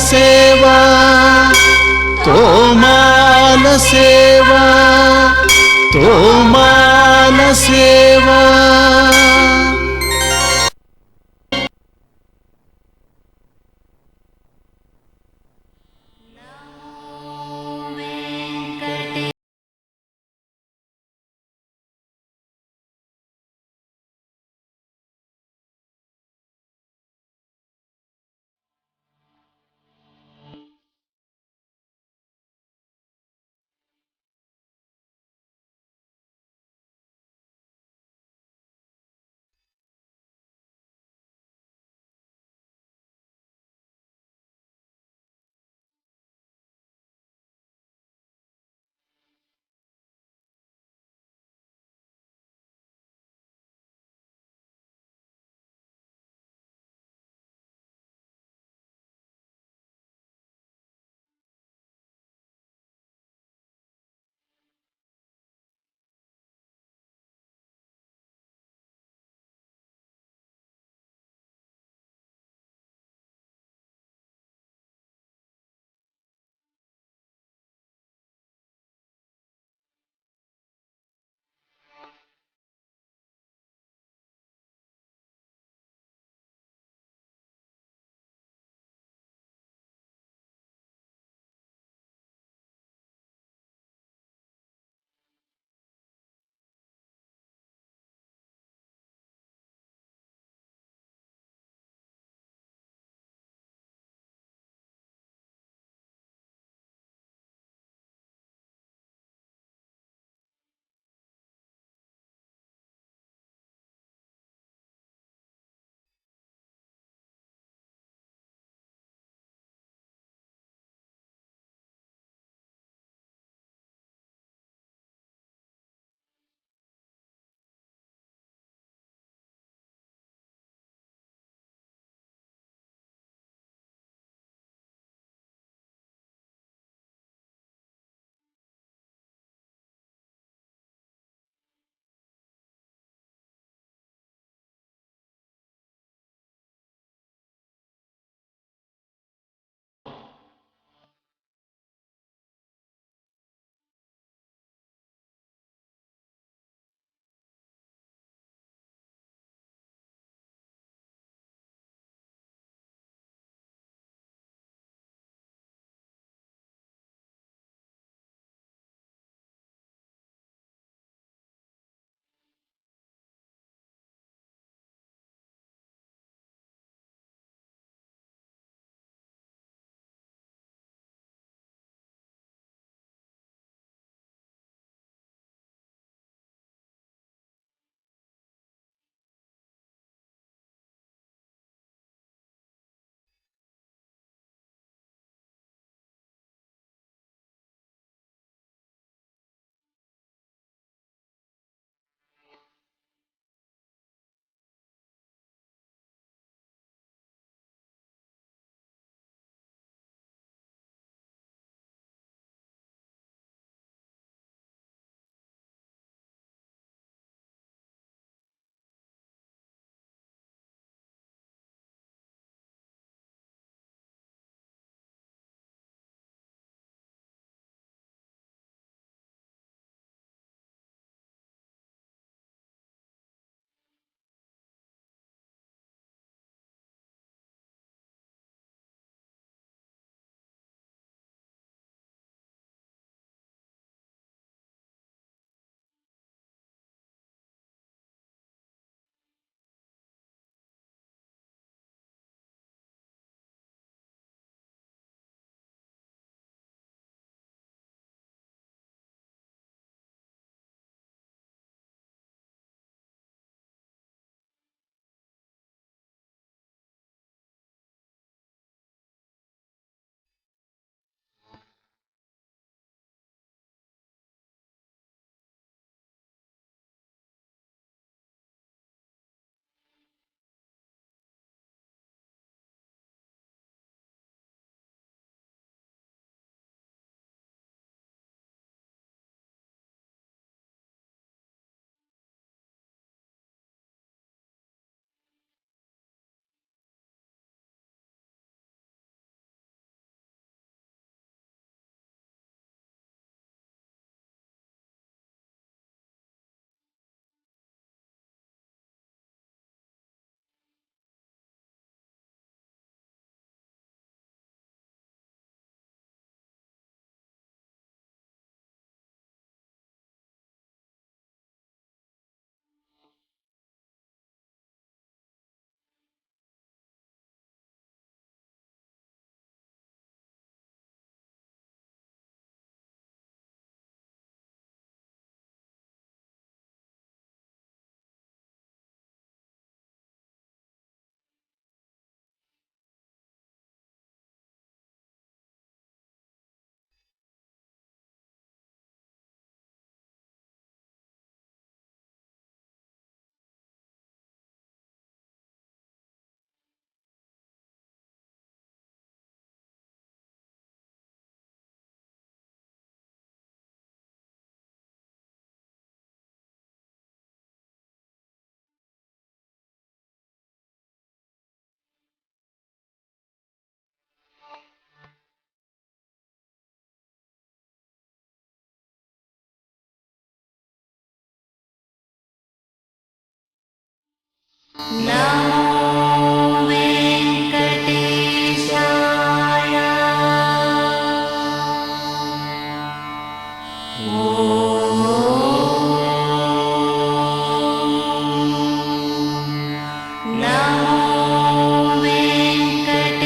సేవా తోమాల సేవా తోమాల సేవా நமோ வெங்கடேஷாய. நமோ வெங்கடேஷாய.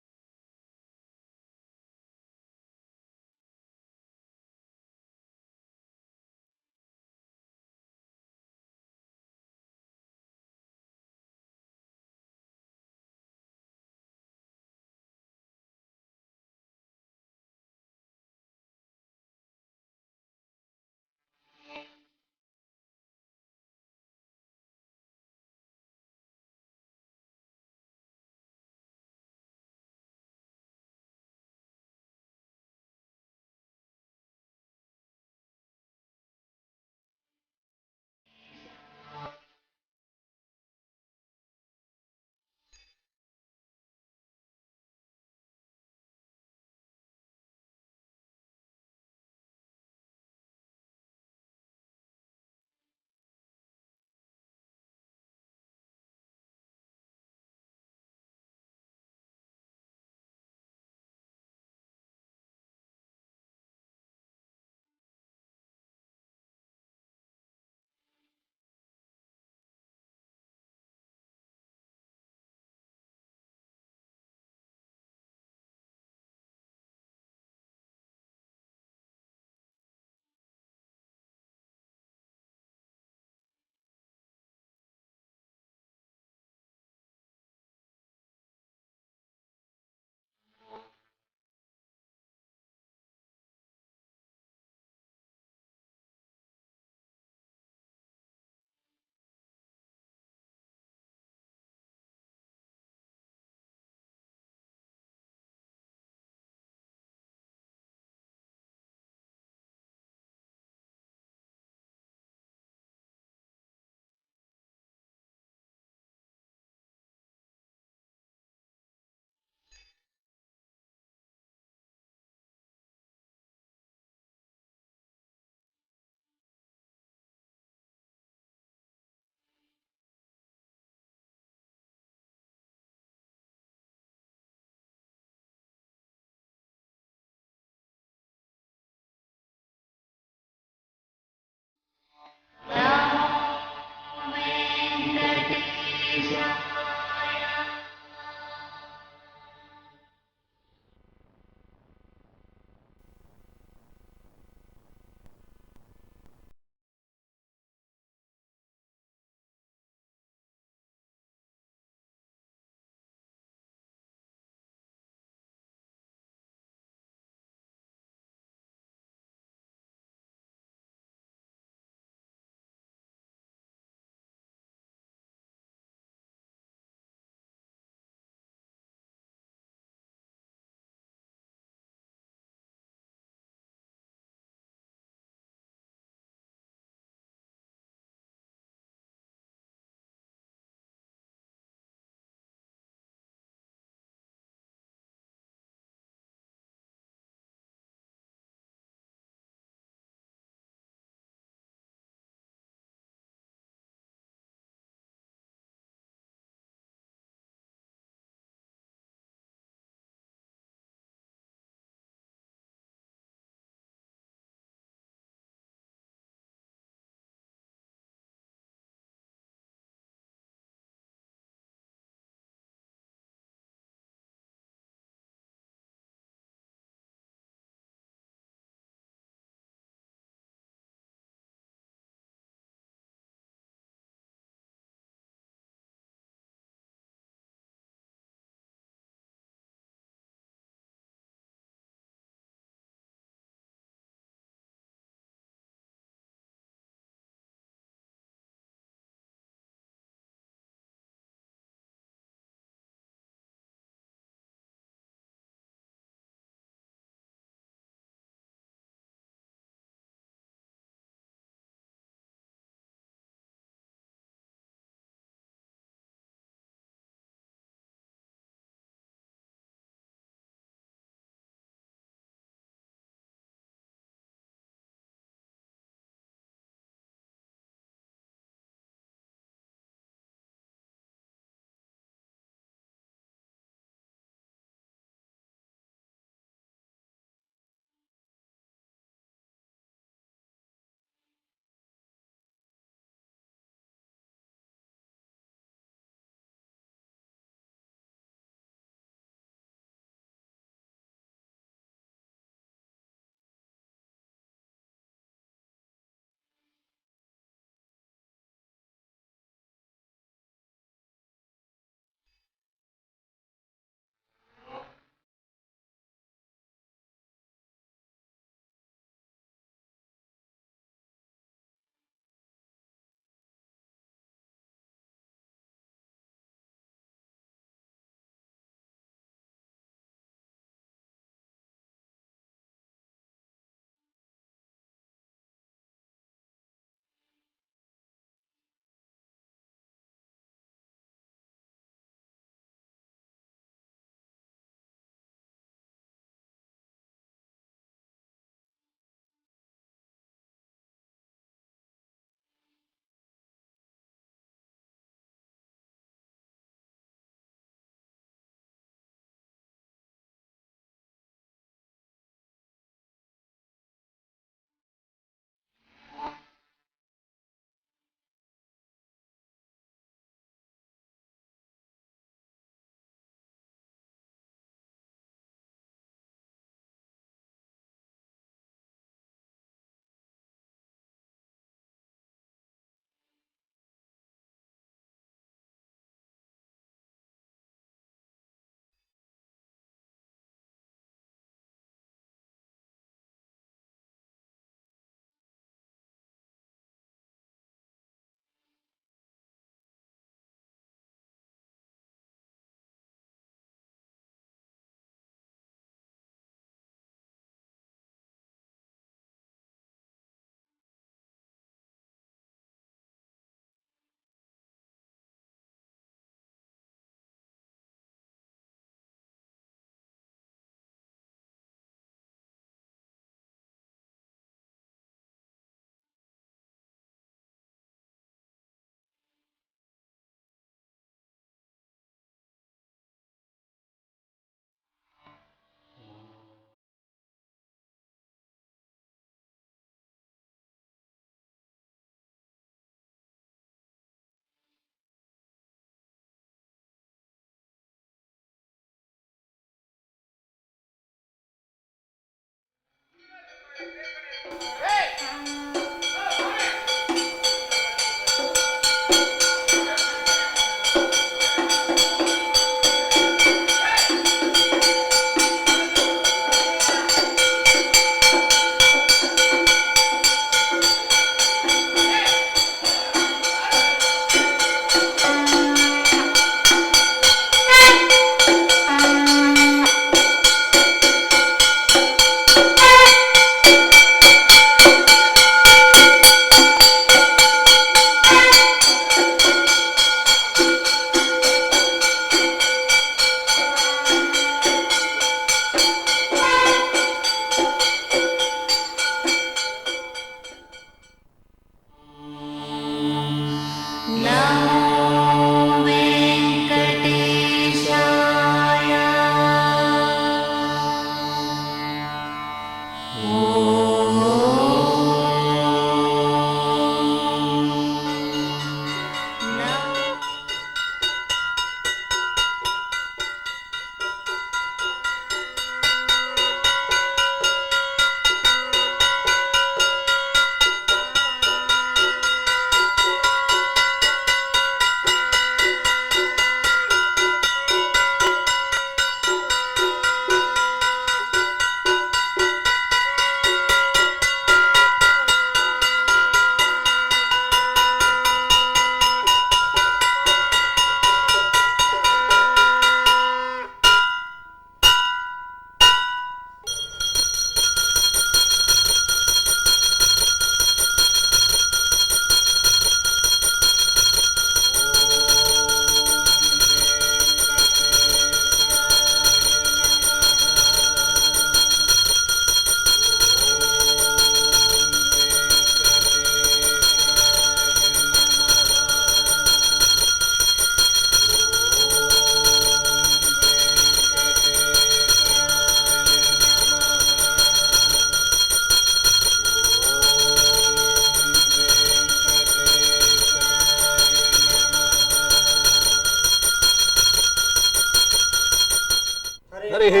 हरिः ॐ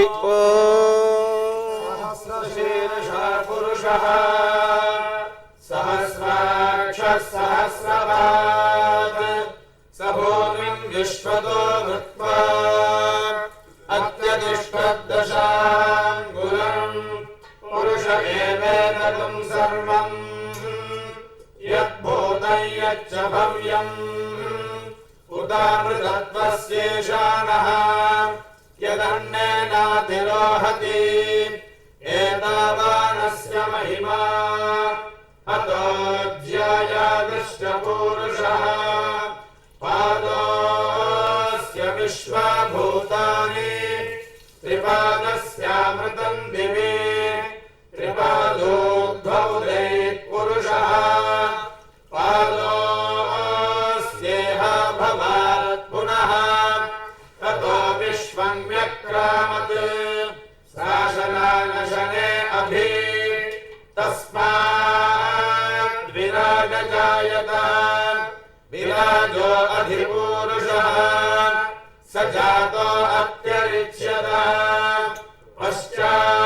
सहस्रशीर्षः पुरुषः सहस्राक्षः सहस्रपात् स भूमिं विश्वतो भूत्वा अत्यतिष्ठद्दशाङ्गुलम् पुरुष एवेदं सर्वम् यद्भूतं यच्च भव्यम् उदामृतत्वस्येषाणः यदन्नेनातिरोहति एतावानस्य महिमा अतोऽध्यायादृष्टपूरुषः पादोऽस्य विश्वभूतानि त्रिपादस्यामृतम् दिवि त्रिपादोऽध्वौदैत्पुरुषः पादोऽस्येह भवात् पुनः ततो विश्वम् व्यक्रामत् शासनानशने अभि तस्माद्विराजजायत विराजो अधिपूरुषः स जातो अत्यरिच्यत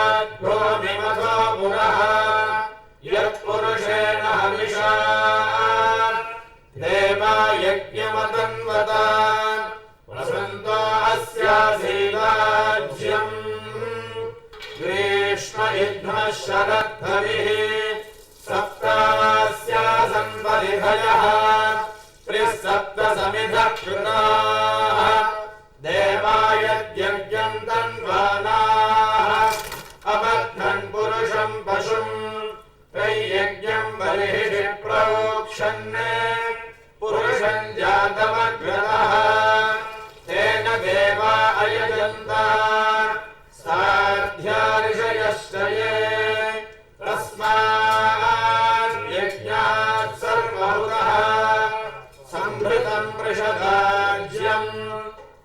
पश्चाद्भूमिमथो पुरः यत्पुरुषेण हविषा देवा यज्ञमतन्वत वसन्तो अस्यासीदाज्यम् ग्रीष्म इद्मः शरद्धरिः सप्तास्यासन् परिहयः त्रिसप्त समिधः कृताः देवा यज्ञम् तन्वानाः अबद्धन् पुरुषम् पशुम् त्रय्यज्ञम् बलिः प्रोक्षन् पुरुषम् जातमग्रतः तेन देवा अयजन्त साध्यार्षयश्च ये तस्माद्यज्ञात् सर्वहुतः सम्भृतम् पृषदाज्यम्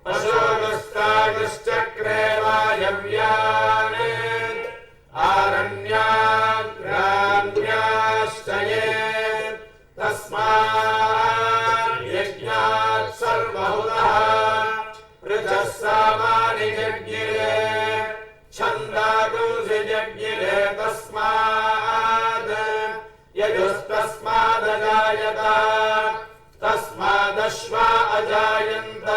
पशोरुस्तागश्चक्रे वायव्यान् आरण्यान् ग्राम्याश्च ये तस्माद्यज्ञात् सर्वहुतः पृथः सामानि जज्ञिरे छन्दागुंसि जज्ञिरे तस्माद् यजुस्तस्मादजायत तस्मादश्वा अजायन्त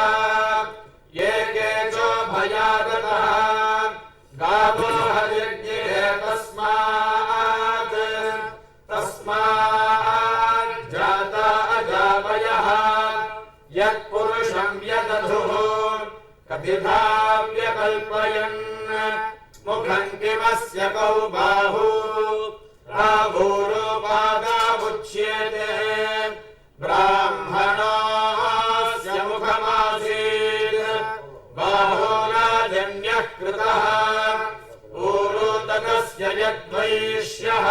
ये केचो भयादतः गावो हजज्ञिरे तस्मात् तस्माज्जाता अजावयः यत्पुरुषम् यदधुः कथिता व्यकल्पयन् मुखम् किमस्य कौ बाहू रावूरोपादावुच्येते ब्राह्मणोऽस्य मुखमासीत् बाहुराजन्यः कृतः ऊरोदकस्य यद्वैश्यः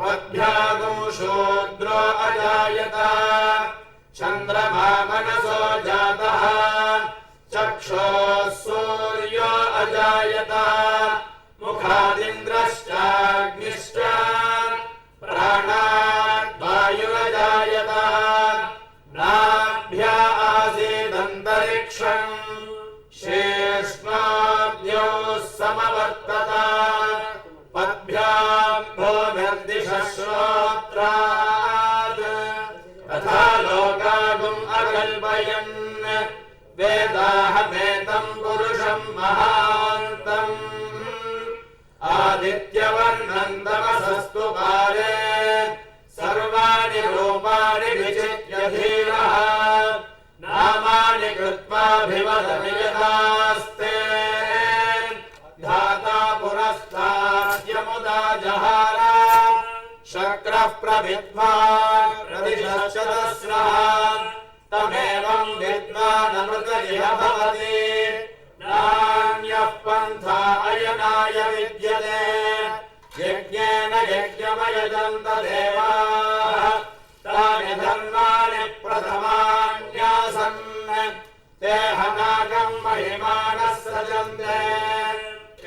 पद्भ्यागो शूद्रो अजायत चन्द्रमा मनसो जातः चक्षोः सूर्यो अजायत मुखादिन्द्रश्चाग्निश्च प्राणात् वायुरजायत नाभ्या आसीदन्तरिक्षम् शेष्णाद्योः समवर्तत पद्भ्याम् भूमिर्दिशः श्रोत्रात् तथा लोकागुम् अकल्पयन् वेदाहमेतम् पुरुषम् महान्तम् आदित्यवर्णम् तमसस्तु पारे सर्वाणि रूपाणि विचित्य धीरः नामानि कृत्वाभिवदनियतास्ते धाता पुरस्ताद्यमुदा जहार शक्रः प्रविद्वान् प्रदिशश्चतस्रः तमेवम् विद्वानमृत इह भवति नान्यः पन्था अयनाय विद्यते यज्ञेन यज्ञमयजन्त देवाः तानि धर्माणि प्रथमान्यासन् ते हनाकम् महिमानः सजन्ते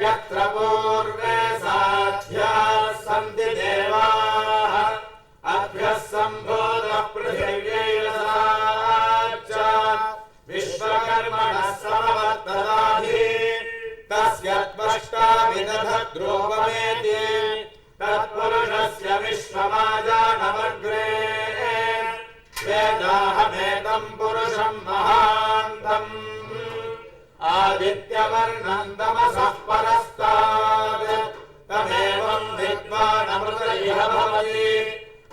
यत्र पूर्वे साध्याः सन्ति देवाः अभ्यः सम्भूतः पृथिव्यैरसाच्च विश्वकर्मणः समवर्तदाधि विदधद्रूपमेति तत्पुरुषस्य विश्वमाजानमग्रे वेदाहमेतम् पुरुषम् महान्तम् आदित्यवर्णम् तमसः परस्तात् तमेवम् विद्वानमृत इह भवति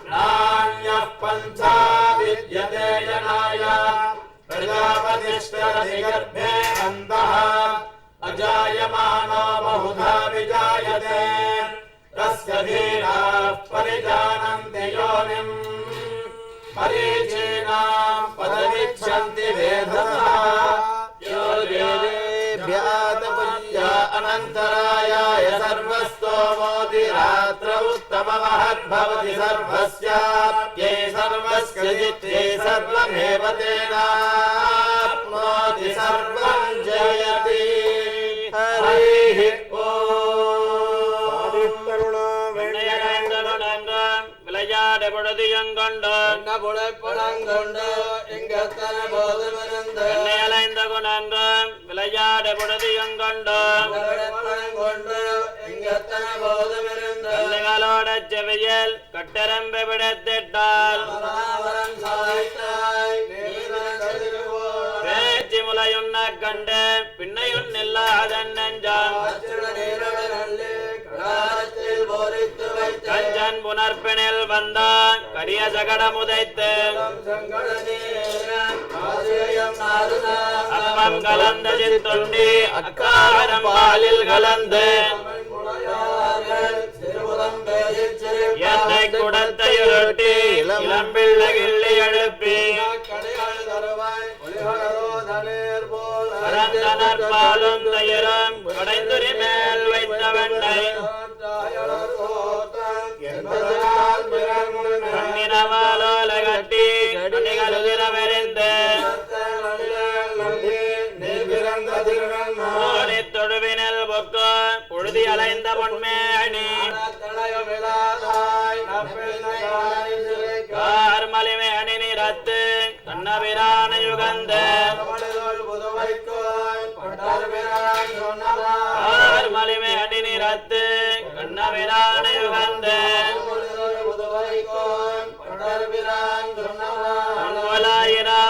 नान्यः पन्था विद्यते जनाय प्रजापतिष्ठरति गर्भे अन्तः अजायमानो बहुधा विजायते तस्य धीराः परिजानन्ति योनिम् मरीचीनाम् पदमिच्छन्ति वेधसः योर्वेदेभ्यातपुल्या अनन्तरायाय सर्वस्तोमोऽधिरात्र उत्तममहद्भवति सर्वस्याप्यै सर्वस्य जित्यै सर्वमेव तेनाप्नोति सर्वम् जयति हरिः விளையாட பொழுதியங்கொண்டு என்னை அலைந்த குணங்கு விளையாட பொழுதியங்கொண்டு கண்ணுகளோட செவியல் கட்டரம்பு விடத்திட்டால் பேச்சு முலையுண்ண கண்டு பின்னையுன் இல்லாதன் நெஞ்சான் கஞ்சன் புனர்பினில் வந்தான் கரிய சகடம் உதைத்து அப்பம் கலந்த சித்துண்டி அக்காரம் பாலில் கலந்து என்னை குடத்தையுருட்டி இளம்பிள்ளை கிள்ளி எழுப்பி பரந்தனர் பாலும் தயிரும் கடைந்துரி மேல் வைத்த வெண்ணை கண்ணினவாலோல கட்டி கண்ணிகளுதிரவெறிந்து தொழுவினல் பொக்கு புழுதி அலைந்த பொன்மேணி கார்மலிமை அணி நிறத்து கண்ணபிரான யுகந்த கார்மலிமை அணி நிறத்து கண்ணபிரான யுகந்த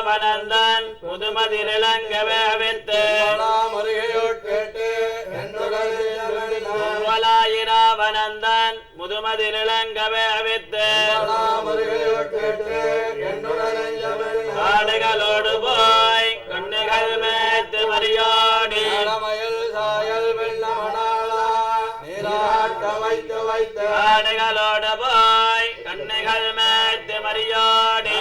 பனந்தன் முதுமதிலங்கவே அவித்து வனந்தன் முதுமதிலங்கவே அவித்து காடுகளோடு போய் கண்ணுகள் மேய்த்து மரியாடி காடுகளோடு போய் கண்ணுகள் மேய்த்து மரியாடி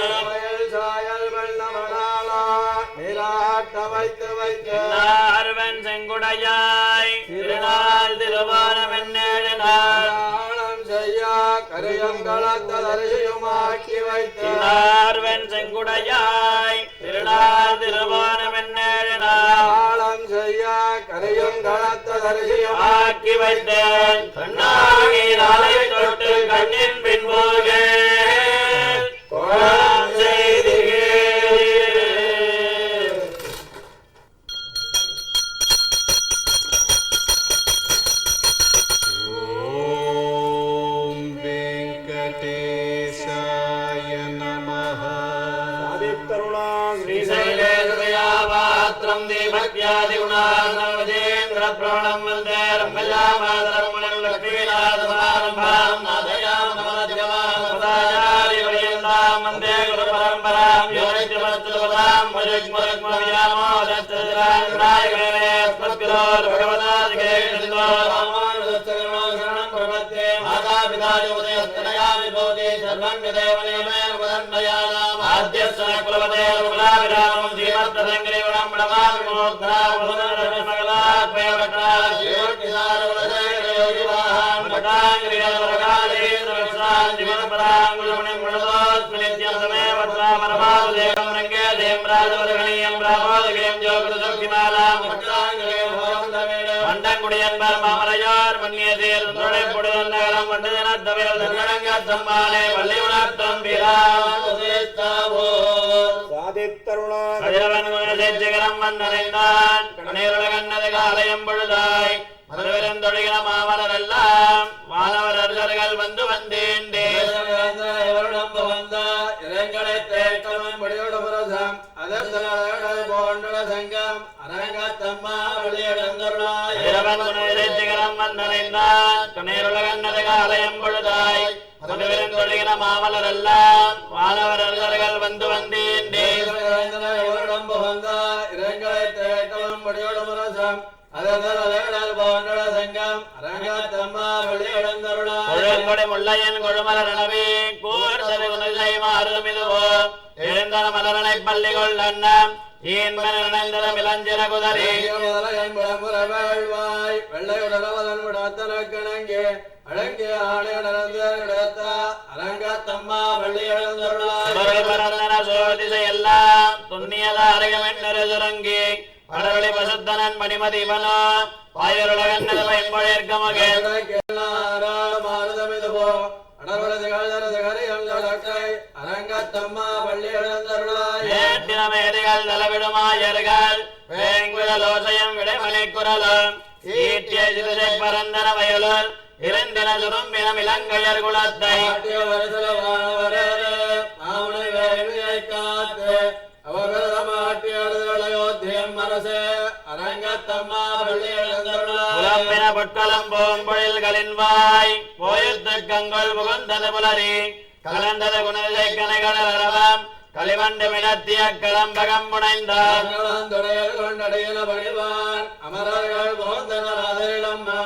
ஆர்வன் செங்குடையாய் திருநாள் திருவாரம் என்னேழு நாள் ஆர்வன் செங்குடையாய் திருநாள் திருவாரம் என்னேழு நாள் ஆக்கி வைத்தேன் கண்ணாகி நாளை தொட்டு கண்ணின் பின்போக செய்தி பிரவணம் வந்தேரம் மல்லாமாதரம் லக்ஷ்மீநாதமாரம்பாம் நாதயாம் நமத்யமாம் சதாச்சாரி வரியந்தாம் வந்தே குரு பரம்பராம் யோனித்யமஸ்துவதாம் மஜக்மரக்மவியாமோ தத்ராஜராயகரே ஸ்மத்குரோர் பகவதாதிகே கிருத்வோ ராமானுஜஸ்தகர்மோ சரணம் பிரபத்தே மாதா பிதாஜ உதயஸ்தனயா விபூதி சர்வம் யதேவனேமேன உதன்னயானாம் ஆத்யஸ்த குலவதே குலாபிராமம் ஸ்ரீமத்ரசங்கிரிவணம் பிரமாமி மோத்ரா உதனரமகலாத் பேவட்ரா யோகிவாஹாம் பட்டாங்கிரியவரகாதேந்திரவத்சான் ஜிவனபராங்குலமணி முழதோஸ்மினித்யம் சமேவத்ரா பரமாவதேகம் ரங்கே தேம் ராஜவரகணியம் ராமோதகேம் ஜோகிருதோக்கிமாலாம் பட்டாங்கிரியம் மண்டங்குடியன்பர் மாமரையோர் மன்னியதேர் துணை பொடுதல் நகரம் மண்டதனத்தவையில் தன்னடங்க சம்மானே வள்ளி உணர்த்தம் கதிரவன் குணசேச்சகரம் வந்தடைந்தான் கணேருலகன்னது காலயம் பொழுதாய் மதுவிருந்தொழிகிற மாமலரெல்லாம் வானவரர்கள் வந்து வந்தேண்டே இரங்களை தேக்கமும் முடியோடு முரசம் அதர்தலை போன்ற சங்கம் அரங்கத்தம்மா வெளியிடந்தருளாய் இரவன் சிகரம் வந்தடைந்தான் கண்ணீருலகன்னது காலயம் பொழுதாய் மதுவிருந்தொழிகிற மாமலரெல்லாம் வானவரர்கள் வந்து வந்தேண்டே இரங்களை தேக்கமும் முடியோடு முரசம் அதர்தலை போன்ற சங்கம் அரங்கத்தம்மா வெளியிடந்தருளாய் முள்ளையன் கொழுமலர் எனவே கூர்தலை மாறுமிதுவோ எழுந்தன மலரனை பள்ளி கொள்ளண்ணம் ஈன்மனிழந்தனம் இளஞ்சிற குதறி வாழ்வாய் வெள்ளையுடனவதன் விடத்தனக்கிணங்கே அடங்கிய ஆணையுடனந்த அரங்கத்தம்மா வள்ளி எழுந்தருளாய் சோதிசை எல்லாம் துண்ணியத அரையமென்னரு சுரங்கி கடவுளை பசுத்தனன் மணிமதிவனோ பாயருலகன்னது பயன்பொழிற்க மகன் மாறுதமிதுவோ அரங்கத்தம்மா பள்ளி எழுந்தருளாய் மேதிகள் தலவிடுமாயர்கள் வேங்குழலோசையம் விடைமலை குரலும் ஈட்டிய சிறுசை பரந்தன வயலுள் இருந்தின சுரும்பினம் இலங்கையர் குலத்தை காத்து அவர்களோத்தியம் மனசே அரங்கத்தம்மா பள்ளி எழுந்தருளாய் புலம்பின பொற்களம் போம்பொழில்களின் வாய் போயத்து கங்கொள் புகுந்தது புலரி கலந்தது குணதை கனைகள் அரவம் களிவண்டு மினத்திய களம்பகம் முனைந்தார் கொண்டடையின பணிவான் அமரர்கள் போந்தனம்மா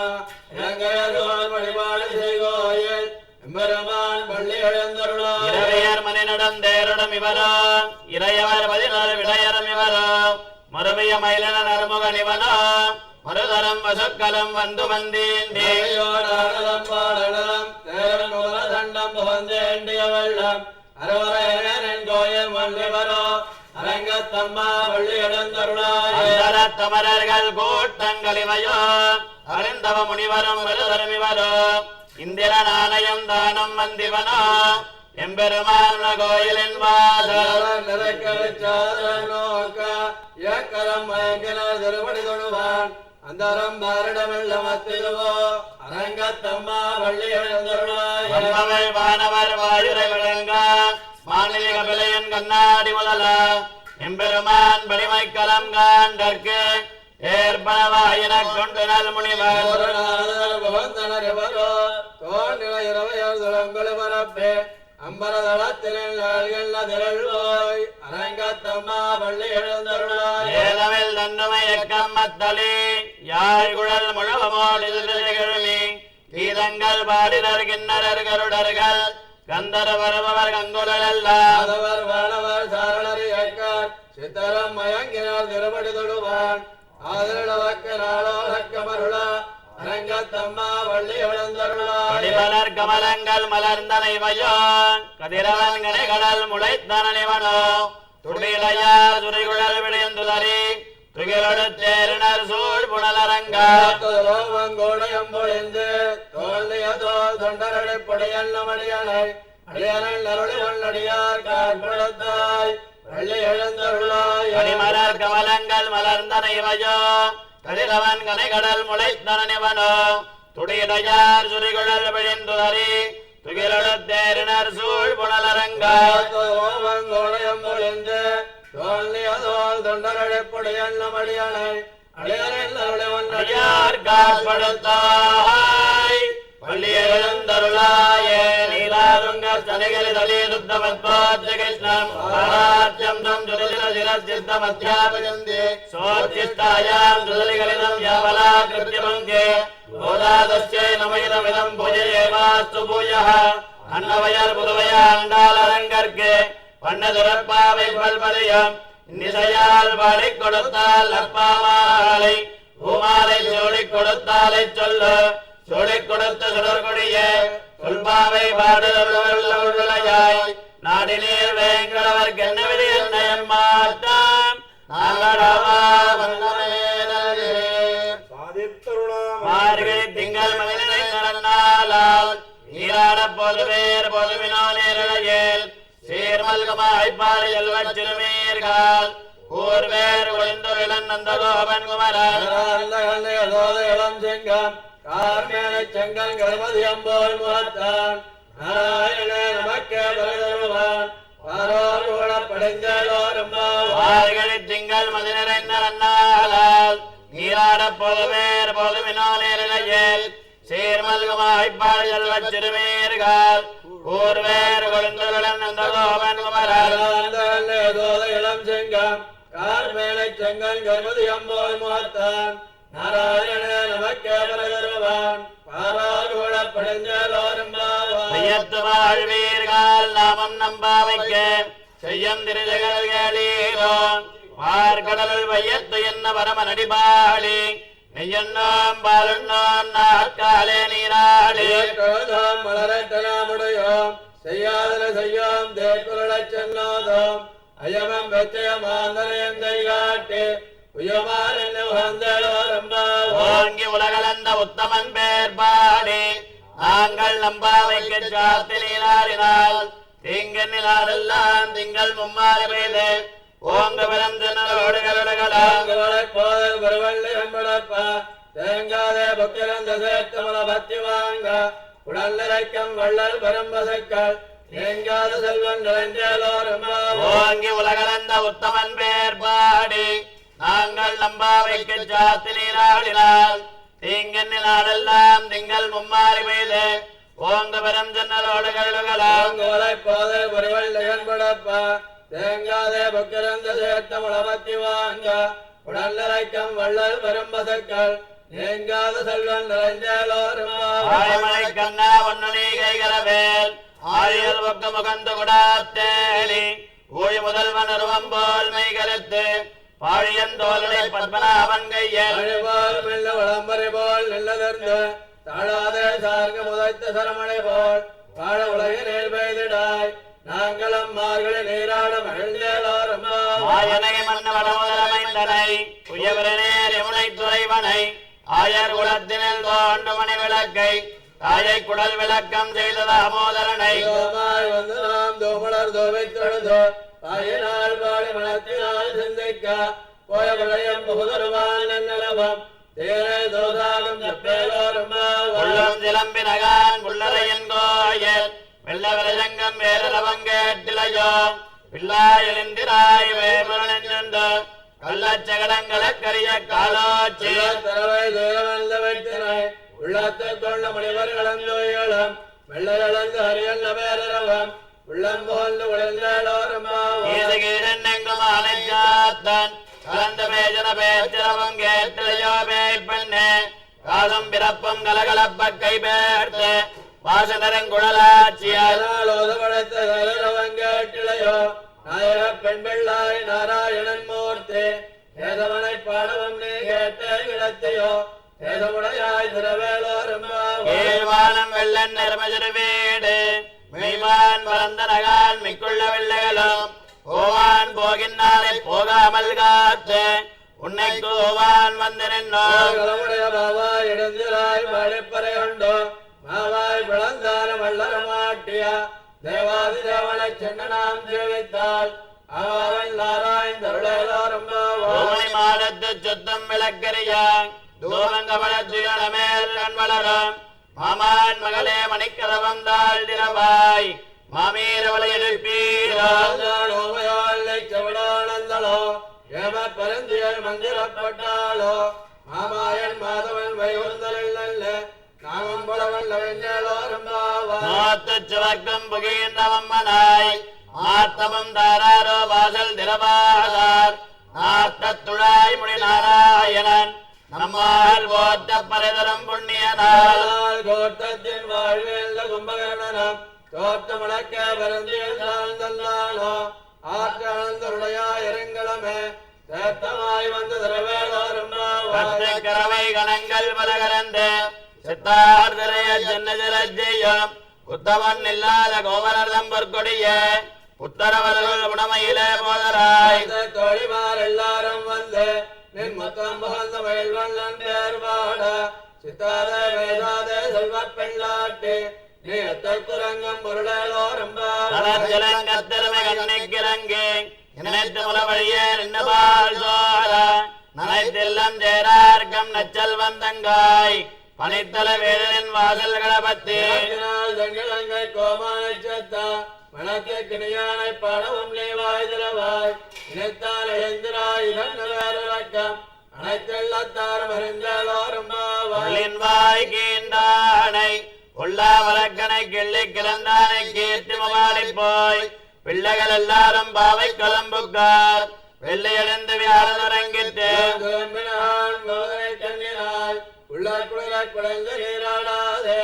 இலங்கையர் வழிபாடு செய்வோயில் எம்பெருமான் பள்ளி எழுந்தருளாய் இரவையர் மணி நடந்தேரிடம் இவரோ இறையவர் 14 விடையரும் இவரோ மறுமைய மயிலன நறுமுகன் இவனோ மறுதரம் வசுக்களும் வந்து வந்தேண்டேயோடாடலம் பாடலம் தண்டம் புகந்தேண்டிய வெள்ளம் அரவரையன் கோயில் மல்லிவரோ அரங்கத்தம்மா வள்ளி எழுந்தருளாய் தமரர்கள் கூட்டங்கள் இவையோ அறிந்தவ முனிவரும் மறுதரும் இவரோ இந்திர நாணயம் தானம் வந்திவனோ எம்பெருமான கோயிலின் வாசல் நோக்க இயக்கரம் மயங்கினர் திருவடி தொழுவான் அந்தரம் பாரிடமெல்லமத்திலுவோ அரங்கத்தம்மா வள்ளி எழுந்தருளாய் வானவர் வாயுரை விளங்க மாநில கபிலையன் கண்ணாடி முதல எம்பெருமான் வலிமை கலம் காண்டற்கு ஏற்பனவாயின கொண்டு நல் முனிவர் தோன்றின 27 துலங்கள் பரப்பே அம்பரதளத்தினில் திரள்வோய் அரங்கத்தம்மா பள்ளி எழுந்தருளாய் ஏதமில் தன்னுமை எக்கம்மத்தளி யாழ்குழல் முழவமோடு திகழ்மி கீதங்கள் பாடினர் கிண்ணரர் கருடர்கள் கந்தர வருபவர் கங்குலெல்லாம் வானவர் சாரணர் இயக்கார் சித்தரம் மயங்கினார் திருப்படி தொடுவான் ஆதரவக்க நாளோரக்கமருள அரங்கத்தம்மா வள்ளி எழுந்தருளாய் மலர் கமலங்கள் மலர்ந்தனைவையோ கதிரவன் கனைகடல் முளைத்தனவனோ துடிலையார் துறைகுழல் விடையந்துதறி துகிலொடுத்தேரினர் சூழ் புனலரங்கோடையம் பொழிந்து தோல்லிய தோல் தொண்டரடைப்படையன்னமடியனை அடியனல் அருளி வல்லடியார் காற்படுத்தாய் வள்ளி எழுந்தருளாய் அடிமலர் கமலங்கள் மலர்ந்தனைவையோ கதிரவன் கனைகடல் முளைத்தனவனோ துடிலையார் சுரிகுழல் விழிந்துதறி துகிலொடுத்தேரினர் சூழ் புனலரங்கோடையம் பொழிந்து தோல்லியதோல் தொண்டரடைப்படையன்னமடியனை அடியனல் அருளி வல்லடியார் காற்படுத்தாய் வள்ளி எழுந்தருளாயே நீலாருங்க சனிகரி தலி துப்தமத்வாத்ய கிருஷ்ணம் பாராட்யம் தம் ஜுதில சிரசித்தமத்யாபஜந்தே சோத்யிஷ்டாயாம் ஜுதலிகலிதம் யாவலா கிருத்யமங்கே கோதாதஸ்யை நமைதமிதம் பூஜயேவாஸ்து பூயः அன்னவயர் புதுவைய ஆண்டாளரங்கற்கு பண்ணதுரப்பாவை பல்பதியம் நிசையால் பாடிக் கொடுத்தால் அப்பாமாலை பூமாலை சோடிக் கொடுத்தாலை சொல்லு சோடிக் கொடுத்த சுடர்கொடிய சொல்பாவை பாடுதலாய் நாடினீர் வேங்கடவர் கென்னவிதி என்னயம் மாட்டாம் மார்கழி திங்கள் மகிழனை நடந்தாலால் நீராட பொதுவேர் பொதுவினோ நேரழையில் சீர்மல்கமாய்ப்பாடு செல்வச் சிறுமீர்கள் ஊர்வேறு ஒளிந்துருளன் நந்தகோபன் குமரன் இளம் செங்கம் கார்மேனை செங்கல் கணபதியம் போல் முகத்தான் நாராயண நமக்கே பரதருவான் பாரோர் கூட படைந்தோரும் வார்கழி திங்கள் மதி நிறைந்த நன்னாளால் நீராட பொதுமேர் பொதுமினோ நேரிழையில் சீர்மல்குமாய்ப்பாள் செல்வச் சிறுமீர்கள் ஊர்வேறு ஒளிந்துருளன் நந்தகோபன் குமரன் இளம் செங்கம் கார்மேனை செங்கல் கணபதியம் போல் முகத்தான் நாராயண நமக்கே பரதருவான் பாரோர் கூட படைந்தோரும் செய்யத்து வாழ்வீர்கள் நாமம் நம்பாவைக்க செய்யம் திருஜகள் கேளீரோ மார்கடல் வையத்து என்ன பரம நடிபாளி நெய்யண்ணோம் பாலுண்ணோம் நாட்காலே நீராளி மலரட்டனாமுடையோம் செய்யாதன செய்யோம் தேக்குரளச் சென்னோதோம் அயமம் வெச்சயமாந்தனையம் கைகாட்டு உயமான் என்ன உகந்தோரும் ஓங்கி உலகளந்த உத்தமன் பேர் பாடி நாங்கள் நம்பாவைக்கு சாத்தி நீராடினால் தீங்கெல்லாம் திங்கள் மும்மாறு பெய்து ஓங்க பெரும் தினோடுகளோடுகளாம் தேங்காதே புக்கிரந்த சேர்த்தமல பத்தி வாங்க உடல் நிறைக்கம் வள்ளல் பெரும்பசுக்கள் தேங்காத செல்வன் நிறைந்தோரும் ஓங்கி உலகளந்த உத்தமன் பேர் பாடி நாங்கள் நம்பாவைக்கு சாத்தி நீராடினால் தீங்கெல்லாம் திங்கள் மும்மாறு பெய்து ஓங்க பெரும் தினோடுகளாம் போதை பொறிவள்ளப்பா தேங்காதே புக்கிரந்த சேர்த்தமல பத்தி வாங்க உடல் நிறைக்கம் வள்ளல் பெரும்பசுக்கள் தேங்காத செல்வன் நிறைந்தோரும் ஆயமலை கண்ணா ஒன்னு கைகளவேல் ஆரியல் பக்க முகந்து விடாத்தேடி ஊழி முதல்வன் அருவம் போல் மெய் கருத்து பாழியன் தோலனை பத்மநாபன் கையல் போல் மெல்ல விளம்பரை போல் நெல்லதர்ந்து தாழாதே சார்க முதைத்த சரமணை போல் வாழ உலக நேர் பெய்திடாய் நாங்களும் மார்களை நீராட மகிழ்ந்தோரும் ஆயனை மன்ன வடமுதலமைந்தனை உயவரநேர் யமுனை துறைவனை ஆயர் குலத்தினில் தோண்டு மணி விளக்கை தாயை குடல் விளக்கம் செய்த தாமோதரனை தோமாய் வந்து நாம் தோமலர் தோவை தொழுதோ தாயினால் பாடி மனத்தினால் சிந்திக்க போய விளையம் புகுதருவான் நன்னலவம் தேரை தோதாகம் செப்பேலோரும் உள்ளம் சிலம்பினகான் புள்ளரையன் கோயில் வெள்ள விரஜங்கம் வேரலவங்கேட்டிலையோ பிள்ளாயலிந்திராய் வேமரனென்று கள்ளச்சகடங்களை கரிய காலோச்சி தரவை தூரமல்ல வைத்தினை உள்ளத்தை கொண்ட முனிவர்களும் வெள்ளையளந்து ஹரியல் நபேரவம் உள்ளம் போல் உழைந்தோரும் கீழெங்கும் ஆனைச்சாத்தன் கலந்த பேஜன பேச்சிரவம் கேட்டிலையோ பேய்பெண்ணே காலம் பிறப்பும் கலகலப்ப கை பேர்த்து வாசனரங்குழலாட்சியால் படைத்த கலரவங்கேட்டிலையோ நாயக பெண் பிள்ளாய் நாராயணன் மூர்த்தி ஏதவனை பாடவம் நீ கேட்ட இடத்தையோ ஏதமுடையாய் திரவேலோரும் கீழ்வானம் வெள்ளன் நிறமஜரு வீடு மெய்மான் வளர்ந்த நகால் மிக்குள்ள வெள்ளைகளும் ஓவான் போகின்னாலே போகாமல் காத்து உன்னை கோவான் வந்து நின்னோம் களமுடைய பாவாய் இடந்திராய் மழைப்பறை கொண்டோ மாவாய் பிளந்தான வள்ளர மாட்டிய தேவாதி தேவனை சென்னனாம் சேவித்தால் அவன் நாராயணருளோரும் ஓமனை மாடத்து சுத்தம் விளக்கரியாங் தூமங்கபலத்துயனமேல் கண் வளரும் மாமான் மகளே மணிக்கதவம் தாழ் திரவாய் மாமீரவளை எழுப்பீரோ செவடானந்தளோ ஏம பரந்தியல் மந்திரப்பட்டாளோ மாமாயன் மாதவன் வைகுந்தல் நாமம் பலவன் வெண்ணோரும் மாத்து சிவக்கம் புகின்றவம்மனாய் ஆத்தமம் தாராரோ வாசல் திரவாதார் ஆத்தத்துழாய் முடி நாராயணன் நம்மால் போத்த பரதரம் புண்ணியனால் கோட்டத்தின் வாழ்வேந்த கும்பகர்ணனம் தோட்ட முழக்க பரந்தியல் சார்ந்தல்லானோ ஆற்றானந்தருடையா இறங்களமே சேத்தமாய் வந்து திரவேலோரும் கரவை கணங்கள் பலகரந்து சித்தார்தரைய ஜன்னஜரஜெய்யம் உத்தமன் இல்லாத கோவலர்தம் பொற்கொடிய உத்தரவர்கள் உணமையிலே போதராய் தோழிமார் எல்லாரும் வந்து நின் மொத்தம் புகழ்ந்த மயில்வண்ணன் பேர் பாட சித்தாதே வேதாதே செல்வ பெண்ணாட்டி நீ எத்தற்குரங்கம் பொருளேலோரும் தளர்ஜலங்கத்திறமை கண்ணிக்கிறங்கே நினைத்து முலவழியே நின்னபால் சோர நனைத்தெல்லாம் சேரார்க்கம் நச்சல் வந்தங்காய் பனைத்தல வேதனின் வாசல் கடபத்து தங்கிழங்கை கோமானச்சத்தா மனத்தை கிணியானை படவும் நீவாய் திரவாய் இணைத்தால் எழுந்திராய் இதன்னவேரக்கம் அனைத்தெல்லாத்தாரும் அறிந்தோரும் வாய் கீண்டானை உள்ளா வழக்கனை கிள்ளி கிளந்தானை கேட்டு மமாடி போய் பிள்ளைகள் எல்லாரும் பாவை கலம்புக்கார் வெள்ளையடைந்து வியாழரங்கிட்டு கண்ணினாய் உள்ள குளிர குழந்தை நீராடாதே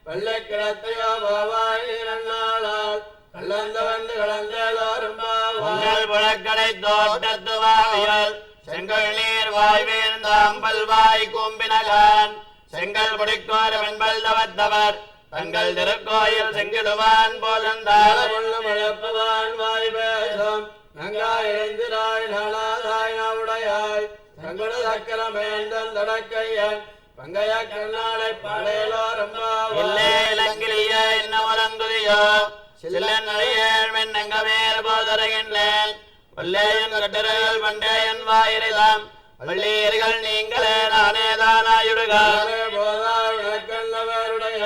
வெள்ளை கிடத்தையோ பாவாய் நீரண்ணாளால் கலந்த வந்து கலந்தோரும் உங்கள் புழக்கடை தோட்டத்து வாவியல் செங்கல் நீர் வாய்வேந்த அம்பல் வாய் கூம்பினகான் செங்கல் குடிக்கோர் வெண்பல் தவத்தவர் தங்கள் திருக்கோயில் செங்கிடுவான் போதந்தாள் மழப்பவான் வாய் பேசும் நங்காய் எழுந்திராய் நாளாதாய் நாவுடையாய் தங்குடு சக்கரமேந்தன் தடக்கையன் பங்கைய கண்ணாடை படையலோரும் இலங்கிலிய இன்னமலங்குதியோ சில்லன் நடையேழ் மென்னங்க மேல் போதருகின்றேன் வல்லேயன் கட்டுரைகள் பண்டேயன் வாயிரிதாம் வள்ளீர்கள் நீங்களே நானேதானாயுடுகார் போதாருடைய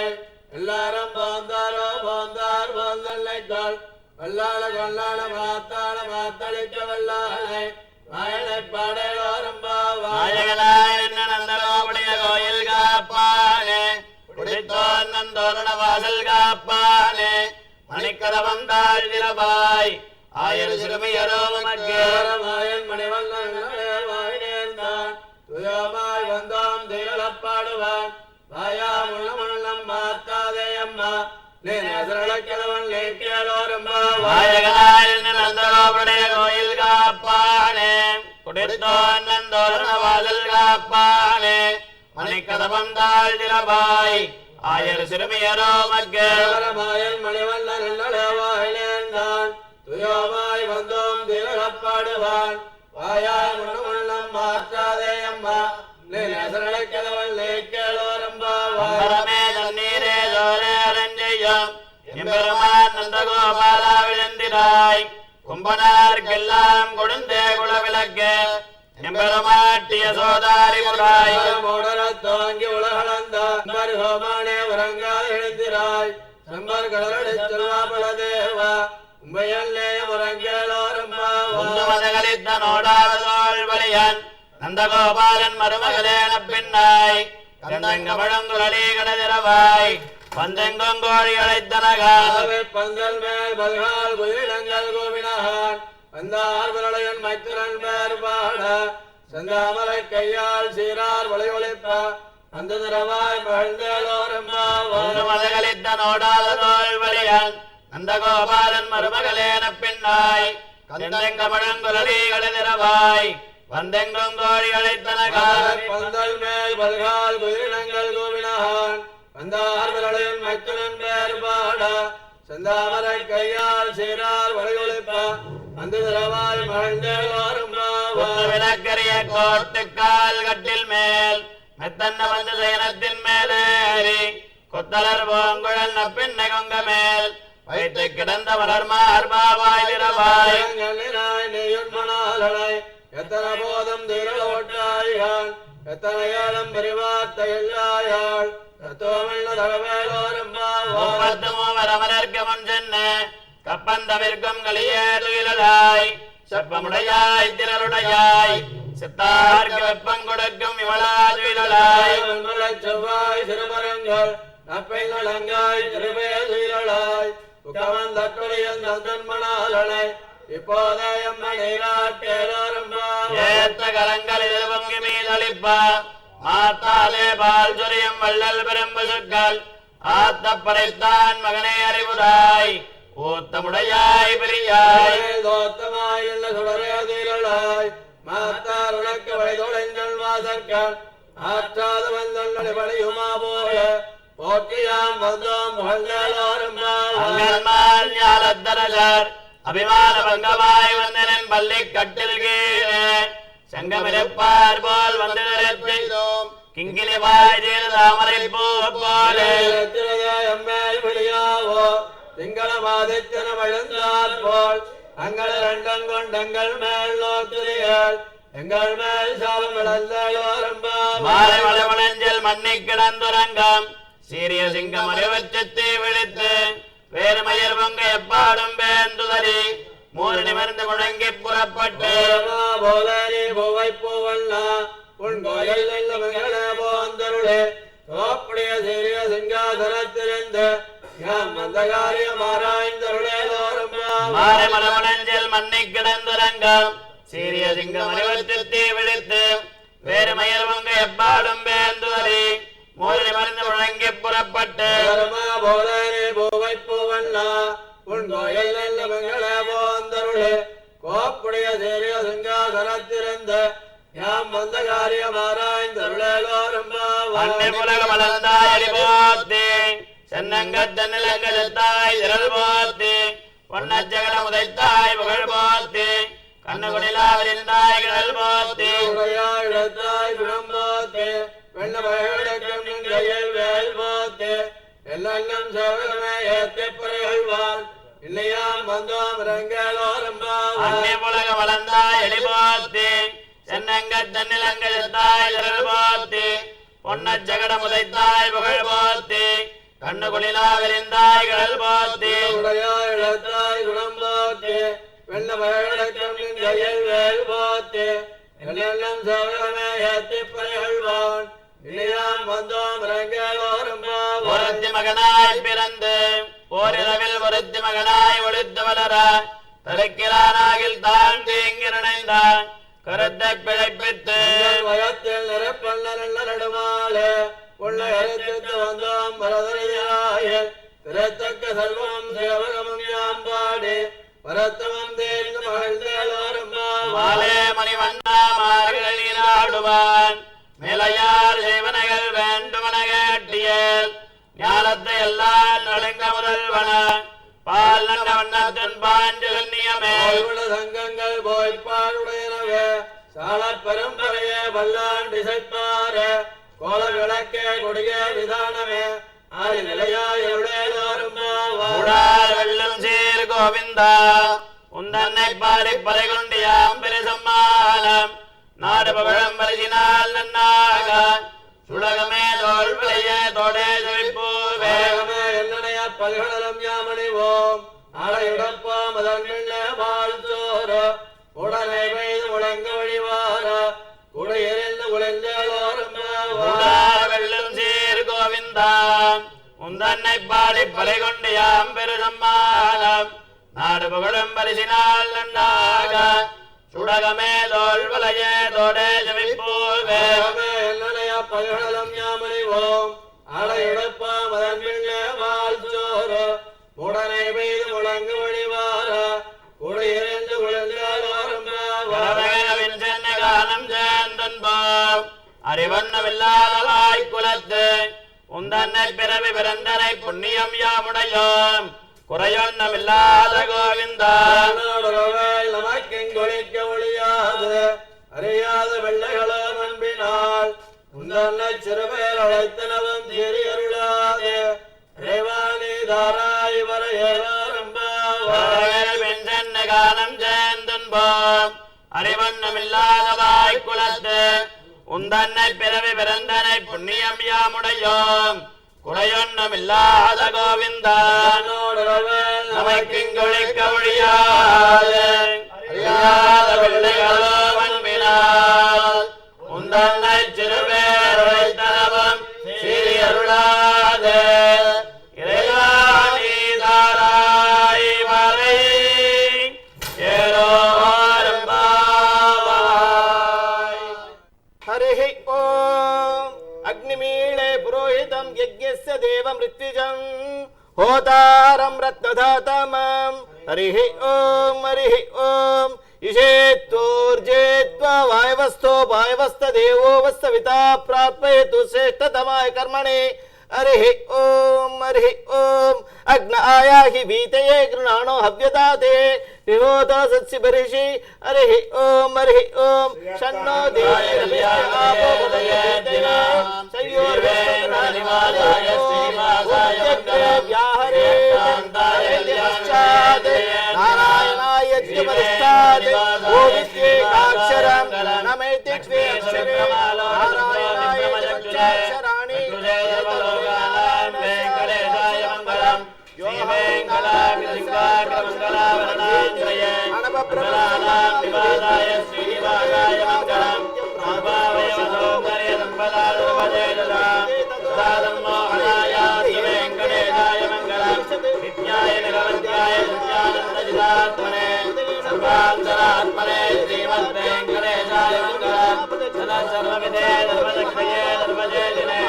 எல்லாரும் போந்தாரோ போந்தார் போந்தல்லைக்கால் வல்லாள கொல்லாள மாத்தாள மாத்தளிக்க வல்லாளை வாயனை பாடையோரும் நாயகனாய் என்ன நந்தகோபுடைய கோயில் காப்பானே குடித்தோன் நந்தோரண வாசல் காப்பானே மணிக்கதவம் தாழ்திரபாய் ஆயிரம் சிறுமியரோ உமக்கு மாயன் மணிவண்ணன் வாயினேந்தான் துயமாய் வந்தோம் திகழப்பாடுவான் வாயா முள்ளம் மாத்தாதே அம்மா நீ நேசரளக்கிழவன் கேளோரும் நாயகனாய் என்ன நந்தகோபுடைய கோயில் காப்பானே குடித்தோன் நந்தோரண வாசல் காப்பானே மணிக்கதவம் தாழ்திரபாய் ஆயிரம் சிறுமியரோ உமக்கு மாயன் மணிவண்ணன் வாயினேந்தான் துயமாய் வந்தோம் திகழப்பாடுவான் வாயா முள்ளம் மாற்றாதே அம்மா நீ நேசரளக்கிழவன் கேளோரும் அம்பரமே தண்ணீரே ஜோரே அரஞ்செய்யும் எம்பெருமான் நந்தகோபாலா விழுந்திராய் கும்பனார்க்கெல்லாம் கொடுந்தே குலவிளக்கு எம்பெருமாட்டிய சோதாரி முறாய் தாங்கி உலகளந்தார் ஹோமானே உறங்காத எழுந்திராய் சம்பர் கடலடை செல்வாபல தேவா உம்பையல்லே உறங்கேளோரும் மதகளித்த நோடாவதோள் வலியன் நந்தகோபாலன் மருமகளேன பின்னாய் கந்தங்கமழங்குழலி கடதிரவாய் பந்தெங்கும் கோழி அழைத்தனகால் பந்தல் மேல் பல்கால் குயிலங்கள் கோவினகான் வந்தார் விரலையன் மைத்திரன் பேர் பாட செந்தாமரை கையால் சீரார் வளை ஒளிப்ப அந்த திரவாய் மகிழ்ந்தோரும் மதகளித்த நோடாவதோள் வலியன் நந்தகோபாலன் மருமகளேன பின்னாய் கந்தெங்கமழங்குழலி கடதிரவாய் வந்தெங்கும் கோழி அழைத்தனகால் பந்தல் மேல் பல்கால் குயிலங்கள் கோவினகான் வந்தார் விரலையன் மைத்திரன் பேர் பாட செந்தாமரை கையால் சீரார் வளை ஒளிப்ப அந்த திரவாய் மகிழ்ந்தோரும் விளக்கரிய கோட்டுக்கால் கட்டில் மேல் மெத்தன்ன வந்து சேனத்தின் மேலேறி கொத்தலர் பூங்குழல் நப்பின்னை கொங்க மேல் வைத்து கிடந்த மலர் மார்பாவாய் திரவாய் நெய்யுண்மணாலனை எத்தனை போதும் திரளோட்டாயாள் எத்தனை ஏழும் பெரிவார்த்தையாள் தத்துவமில்ல தகவேலோரும் முப்பத்து மூவரமரர்க்கு முன் சென்று கப்பந்தவிற்கும் களியே துயிலாய் செப்பமுடையாய் திரளுடையாய் சித்தார்க்கு வெப்பம் கொடுக்கும் இவளா துயிலாய் செவ்வாய் சிறுமரங்கள் நப்பைகள் அங்காய் திருவே துயிலாய் உக்கவன் தற்கொலையன் தன்மணாலனை இப்போதே நீராட்டேரோரும் ஏத்த கரங்கள் இதில் பொங்கி மீதளிப்பா மாத்தாலே பால் சொரியும் வள்ளல் பெரும்பு சொற்கள் ஆத்த படைத்தான் மகனே அறிவுராய் ஊத்தமுடையாய் பெரியாய் தோத்தமாய் என்ன சுடரே தீரலாய் மாத்தார் உனக்கு வழிதொலைங்கள் வாசற்கள் ஆற்றாத வந்தொன்னடி பணியுமா போல போற்றியாம் வந்தோம் புகழ்ந்தோரும் அங்கன்மால் ஞாலத்தரசர் அபிமான பங்கமாய் வந்தனன் பள்ளி கட்டில் கீழே சங்கமிருப்பார் போல் வந்து நிறைத்தோம் கிங்கிலி வாய் தாமரை பூ போலே எம்மேல் விழியாவோ திங்கள மாதத்தின வழுந்தால் போல் அங்கள் ரெண்டம் கொண்டங்கள் மேல் நோக்குறிகள் எங்கள் மேல் சாபம் மாலை மலமலஞ்சல் மண்ணை கிடந்துரங்கம் சீரிய சிங்கம் அறிவச்சத்தை விழித்து வேறுமயர் பொங்க எப்பாடும் வேந்துதறி மூறு நிமிர்ந்து முழங்கி புறப்பட்டு போலரி பூவை பூவல்லா உன் கோயில் நல்ல மகள போந்தருளே தோப்புடைய சீரிய சிங்காசனத்திலிருந்து அந்த காரியம் ஆராய்ந்தருளே மாலை மலமலஞ்சல் மண்ணை கிடந்துரங்கம் சீரிய சிங்கம் அறிவச்சத்தை விழித்து வேறுமயர் பொங்க எப்பாடும் வேந்துதறி மூறு நிமிர்ந்து முழங்கி புறப்பட்டு போலரி பூவை பூவல்லா உன் கோயில் நல்ல மகள போந்தருளே கோப்புடைய சீரிய சிங்காசனத்திலிருந்து யாம் வந்த காரியம் ஆராய்ந்தருளே புலக மலர்ந்தாய் போத்தி சென்னங்கத்தன்னிலங்கத்தாய் திரள் போத்தி பொன்னச்சகட முதைத்தாய் புகழ் போத்தி கண்ணுகுடிலாவிருந்தாய் கடல் போத்தி இடத்தாய் குணம் போத்தி வெண்ண பகடக்கம் கையில் வேல் போத்தி எல்லாம் சேவகமே ஏற்றி புறைகள்வான் இல்லையாம் வந்தோம் ரங்களோரம்பாவான் புலக மலர்ந்தாய் எலி போத்தி சென்னங்கத்தன்னிலங்கத்தாய் திரள் போத்தி பொன்னச்சகட முதைத்தாய் புகழ் போத்தி கண்ணுகுடிலாவிருந்தாய் கடல் போத்தி இடத்தாய் குணம் போத்தி வெண்ண பகடக்கம் கையில் வேல் போத்தி எல்லாம் சேவகமே ஏற்றி புறைகள்வான் இல்லையாம் வந்தோம் ரங்களோரம்பாவான் ஒருத்தி மகனாய் பிறந்து ஓரிரவில் ஒருத்தி மகனாய் ஒளித்து வளர தருக்கிறானாகில் தான் தீங்கி நினைந்தான் கருத்தை பிழைப்பித்து வயத்தில் நிறப்பண்ண நடுமாலே உன்னை அழைத்து வந்தோம் பரதனையாயில் பிறத்தக்க செல்வம் சேவகமும் யாம்பாடி பரத்தமம் தேர்ந்து மாலே மணிவண்ணா மார்களினாடுவான் மேலையார் செய்வனைகள் வேண்டுமன கேட்டியல் ஞானத்தை எல்லாம் நடுங்க முதல்வன பால் நல்ல வண்ணத்தின் பாஞ்சல் நியமே சங்கங்கள் போய்ப்பாடுடையனவே சால பரம்பரையே வல்லான் திசைப்பார கோல விளக்கே கொடிய விதானமே ஆறு நிலையாய் வெள்ளம் சீர் கோவிந்தா உந்தன்னை பாடி பறை கொண்டு யாம் பெருசம்மானம் நாடு பகழம் பரிசினால் நன்னாக சுடகமே தோல் விளைய தோடே செழிப்பூவே என்னனைய பல்கடலும் யாமணிவோம் அடையுடப்பாம் அதன் வாழ்த்தோர உடனே பெய்து முழங்க வழிவார குடையெறிந்து குழந்தோரம் வெள்ளம் சீர் கோவிந்தா உந்தன்னை பாடி பறை கொண்டு யாம் பெருசம்மானம் நாடு புகழும் பரிசினால் நன்னாக சுடகமே தோல் வளைய தோடே ஜமிப்பூவே என்னனைய பல்கடலும் யாமணிவோம் அடையுடப்பாம் அதன் வாழ்த்தோர உடனே பெய்து முழங்க வழிவார குடையெறிந்து குழந்தோரம் சென்னை காலம் சேர்ந்தன்போம் அறிவண்ணமில்லாதவாய் குலத்து உந்தன்னை பிறவி பிறந்தனை புண்ணியம் யாமுடையோம் குறையொன்னமில்லாத கோவிந்தா நமக்கெங்கொழிக்க ஒழியாது அறியாத வெள்ளைகளோ அன்பினால் உந்தன்னை சிறுபேர் அழைத்தனவும் தெரியருளாது ரேவாணி தாராய் வர சென்னை காலம் சேர்ந்தன்போம் அறிவண்ணமில்லாதவாய் குலத்து உந்தன்னை பிறவி பிறந்தனை புண்ணியம் யாமுடையோம் குறையொன்னமில்லாத கோவிந்தா நமக்கெங்கொழிக்க ஒழியாது அறியாத பிள்ளைகளோ அன்பினால் உந்தன்னை சிறுபேர் அழைத்தனவும் சீரியருளாது இறைவாணி தாராய் வரை हरि ओम अग्निमीळे पुरोहितं यज्ञस्य देवं ऋत्विजं होतारं रत्नधातमं हरि ओम इषेत्वोर्जेत्वा वायवस्थो वायवस्थदेवो वस्तविता प्राप्येतु श्रेष्ठतमाय कर्मणे हरि ओम अग्न आयाहि वीतये गृणाणो हव्यदाते विभूतो सत्सि बर्हिषि हरि ओम शन्नो देवी आपो भवदेतेना सयोर्वेणानिवादाय श्रीवासाय व्याहरे नारायणाय यज्ञमधिष्ठात् ओविद्येकाक्षरं नमैति द्वे अक्षरे नारायणाय पञ्चाक्षराणि वेङ्कटेशाय मङ्गलम् श्रीवेङ्कटाद्रिसिंहाग्रमङ्गलावरणाञ्जये मङ्गलानां निवासाय श्रीनिवासाय मङ्गलम् सर्वावयवसौन्दर्य सम्पदादुर्भजे ददामोहनाय वेङ्कटेशाय मङ्गलम् नित्याय निरवध्याय सत्यानन्दजितात्मने सर्वान्तरात्मने श्रीमद्वेङ्कटेशाय मङ्गलम् सर्वविधे धर्मदक्षये धर्मजे दिने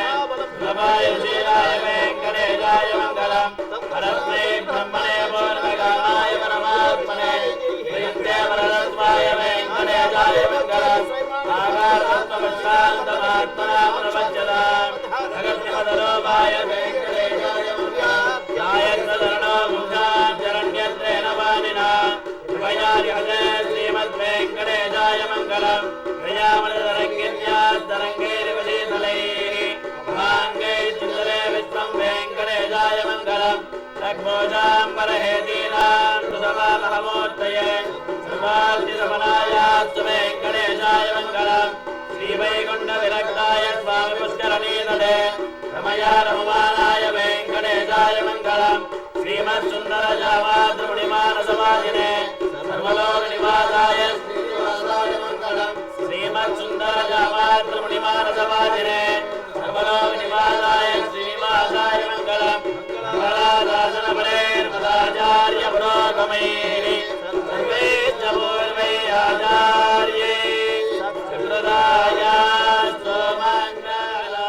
प्रभाय शीलाय वेङ्कटेशाय मङ्गलम् परस्मै ब्रह्मणे पूर्णकामाय परमात्मने प्रियन्ते वरदत्वाय वेङ्कटेशाय मङ्गलम् आगारत्वमशान्तमात्मना प्रपञ्चताम् अगत्यमदलोपाय वेङ्कटेशाय मङ्गलम् नायत्रधरणो मुग्धाचरण्यत्रेण वाणिना कृपयार्हते श्रीमद्वेङ्कटेशाय मङ्गलम् प्रयामणतरङ्गिन्यास्तरङ्गैरिवशीतलैः भाङ्गैश्चिन्दरे विश्वं वेङ्कटेशाय मङ्गलम् तग्भोजाम्बरहेतीनां सुतमामहमूर्तये सर्वार्थितमनायास्तु वेङ्कटेशाय मङ्गलम् श्रीवैकुण्ठविरक्ताय स्वामि पुष्करणीतटे रमया रममानाय वेङ्कटेशाय मङ्गलम् श्रीमत्सुन्दरजामातृमुनिमानसमाधिने सर्वलोकनिवासाय श्रीनिवासाय मङ्गलम् श्रीमत्सुन्दरजामातृमुनिमानसमाधिने सर्वलोकनिवासाय श्रीनिवासाय मङ्गलम् मंगलादासनपरेर्मदाचार्य पुरोगमैः सर्वे च पूर्वै आचार्यैः सुकृतायास्तु मङ्गलम्।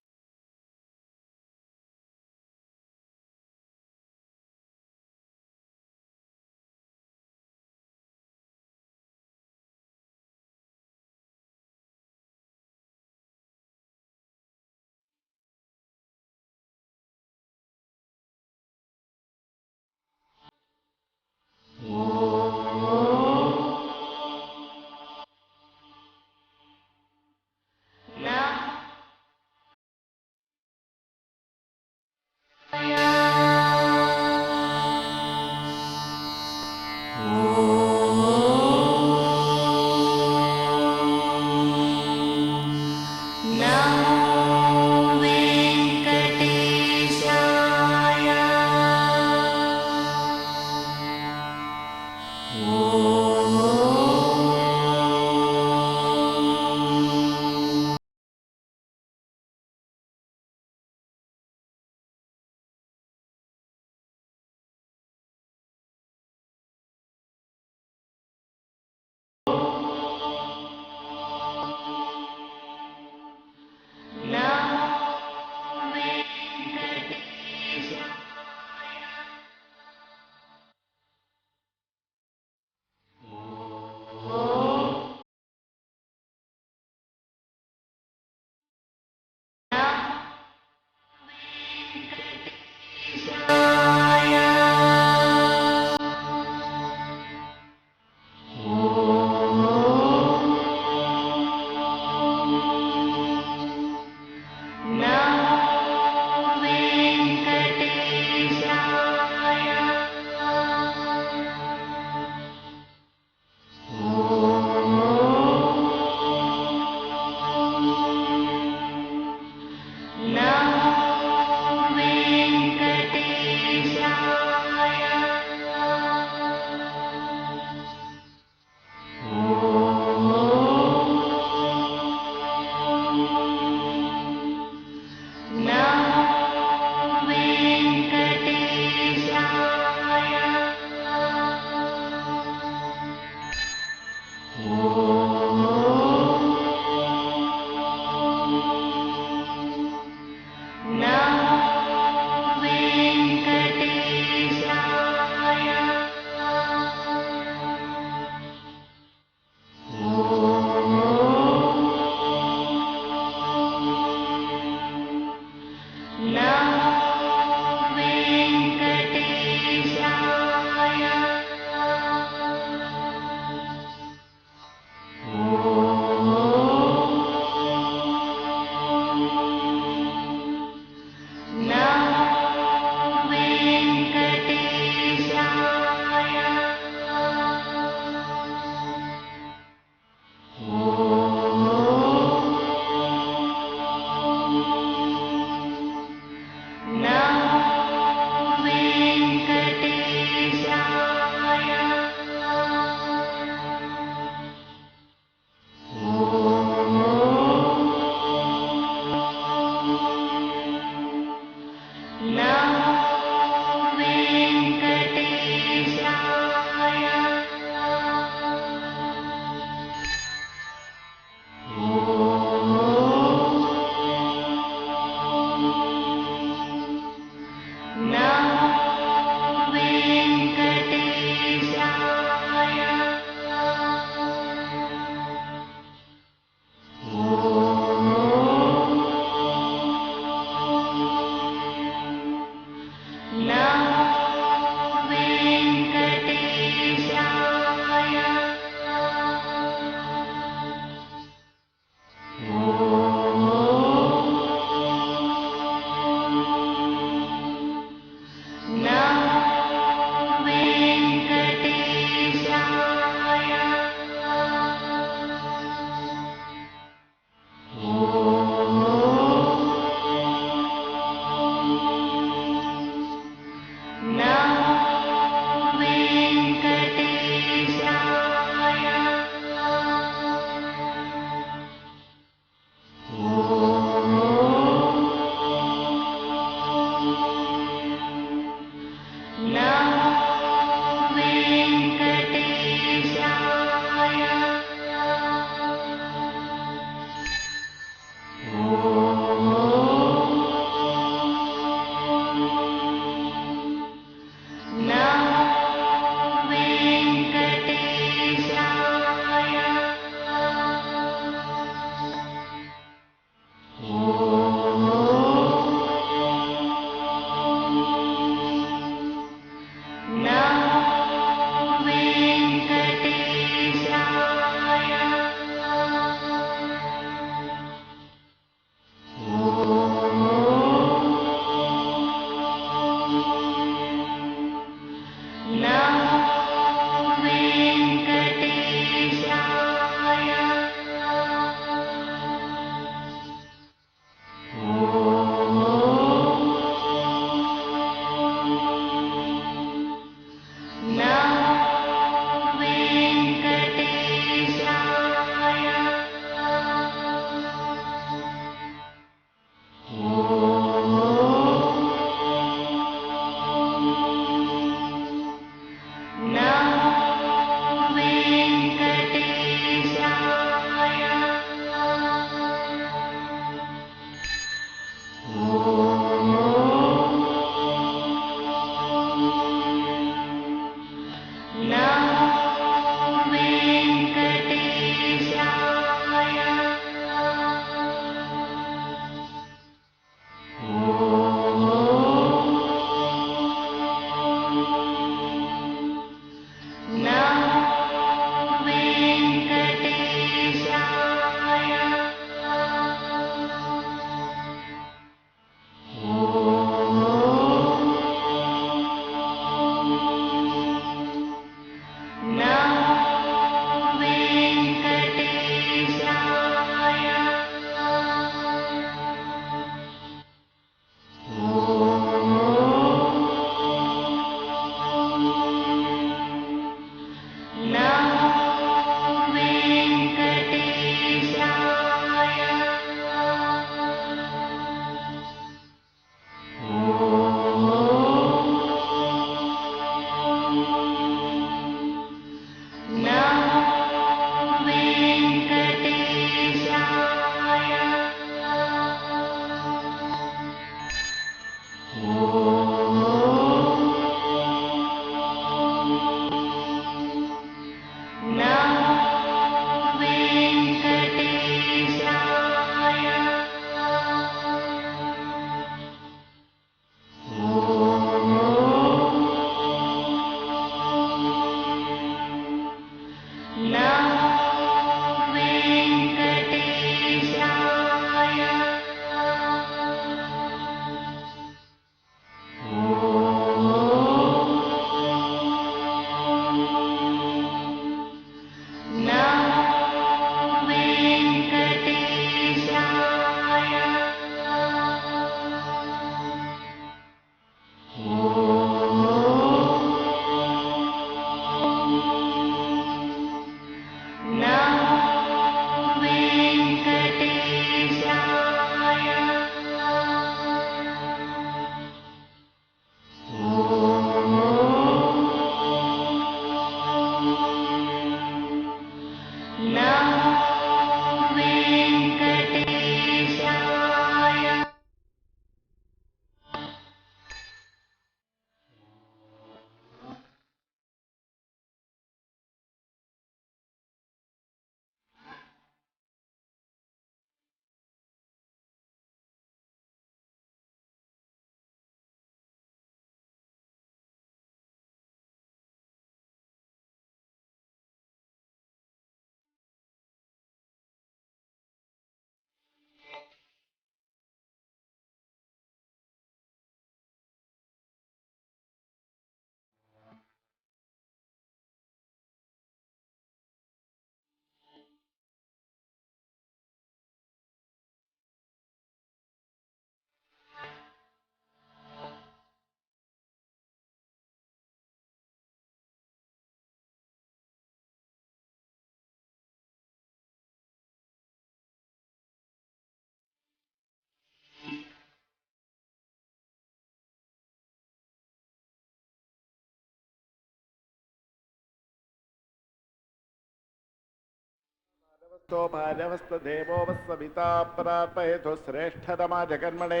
देवो वत्सविता प्रापयतु श्रेष्ठतमा जगन्मणे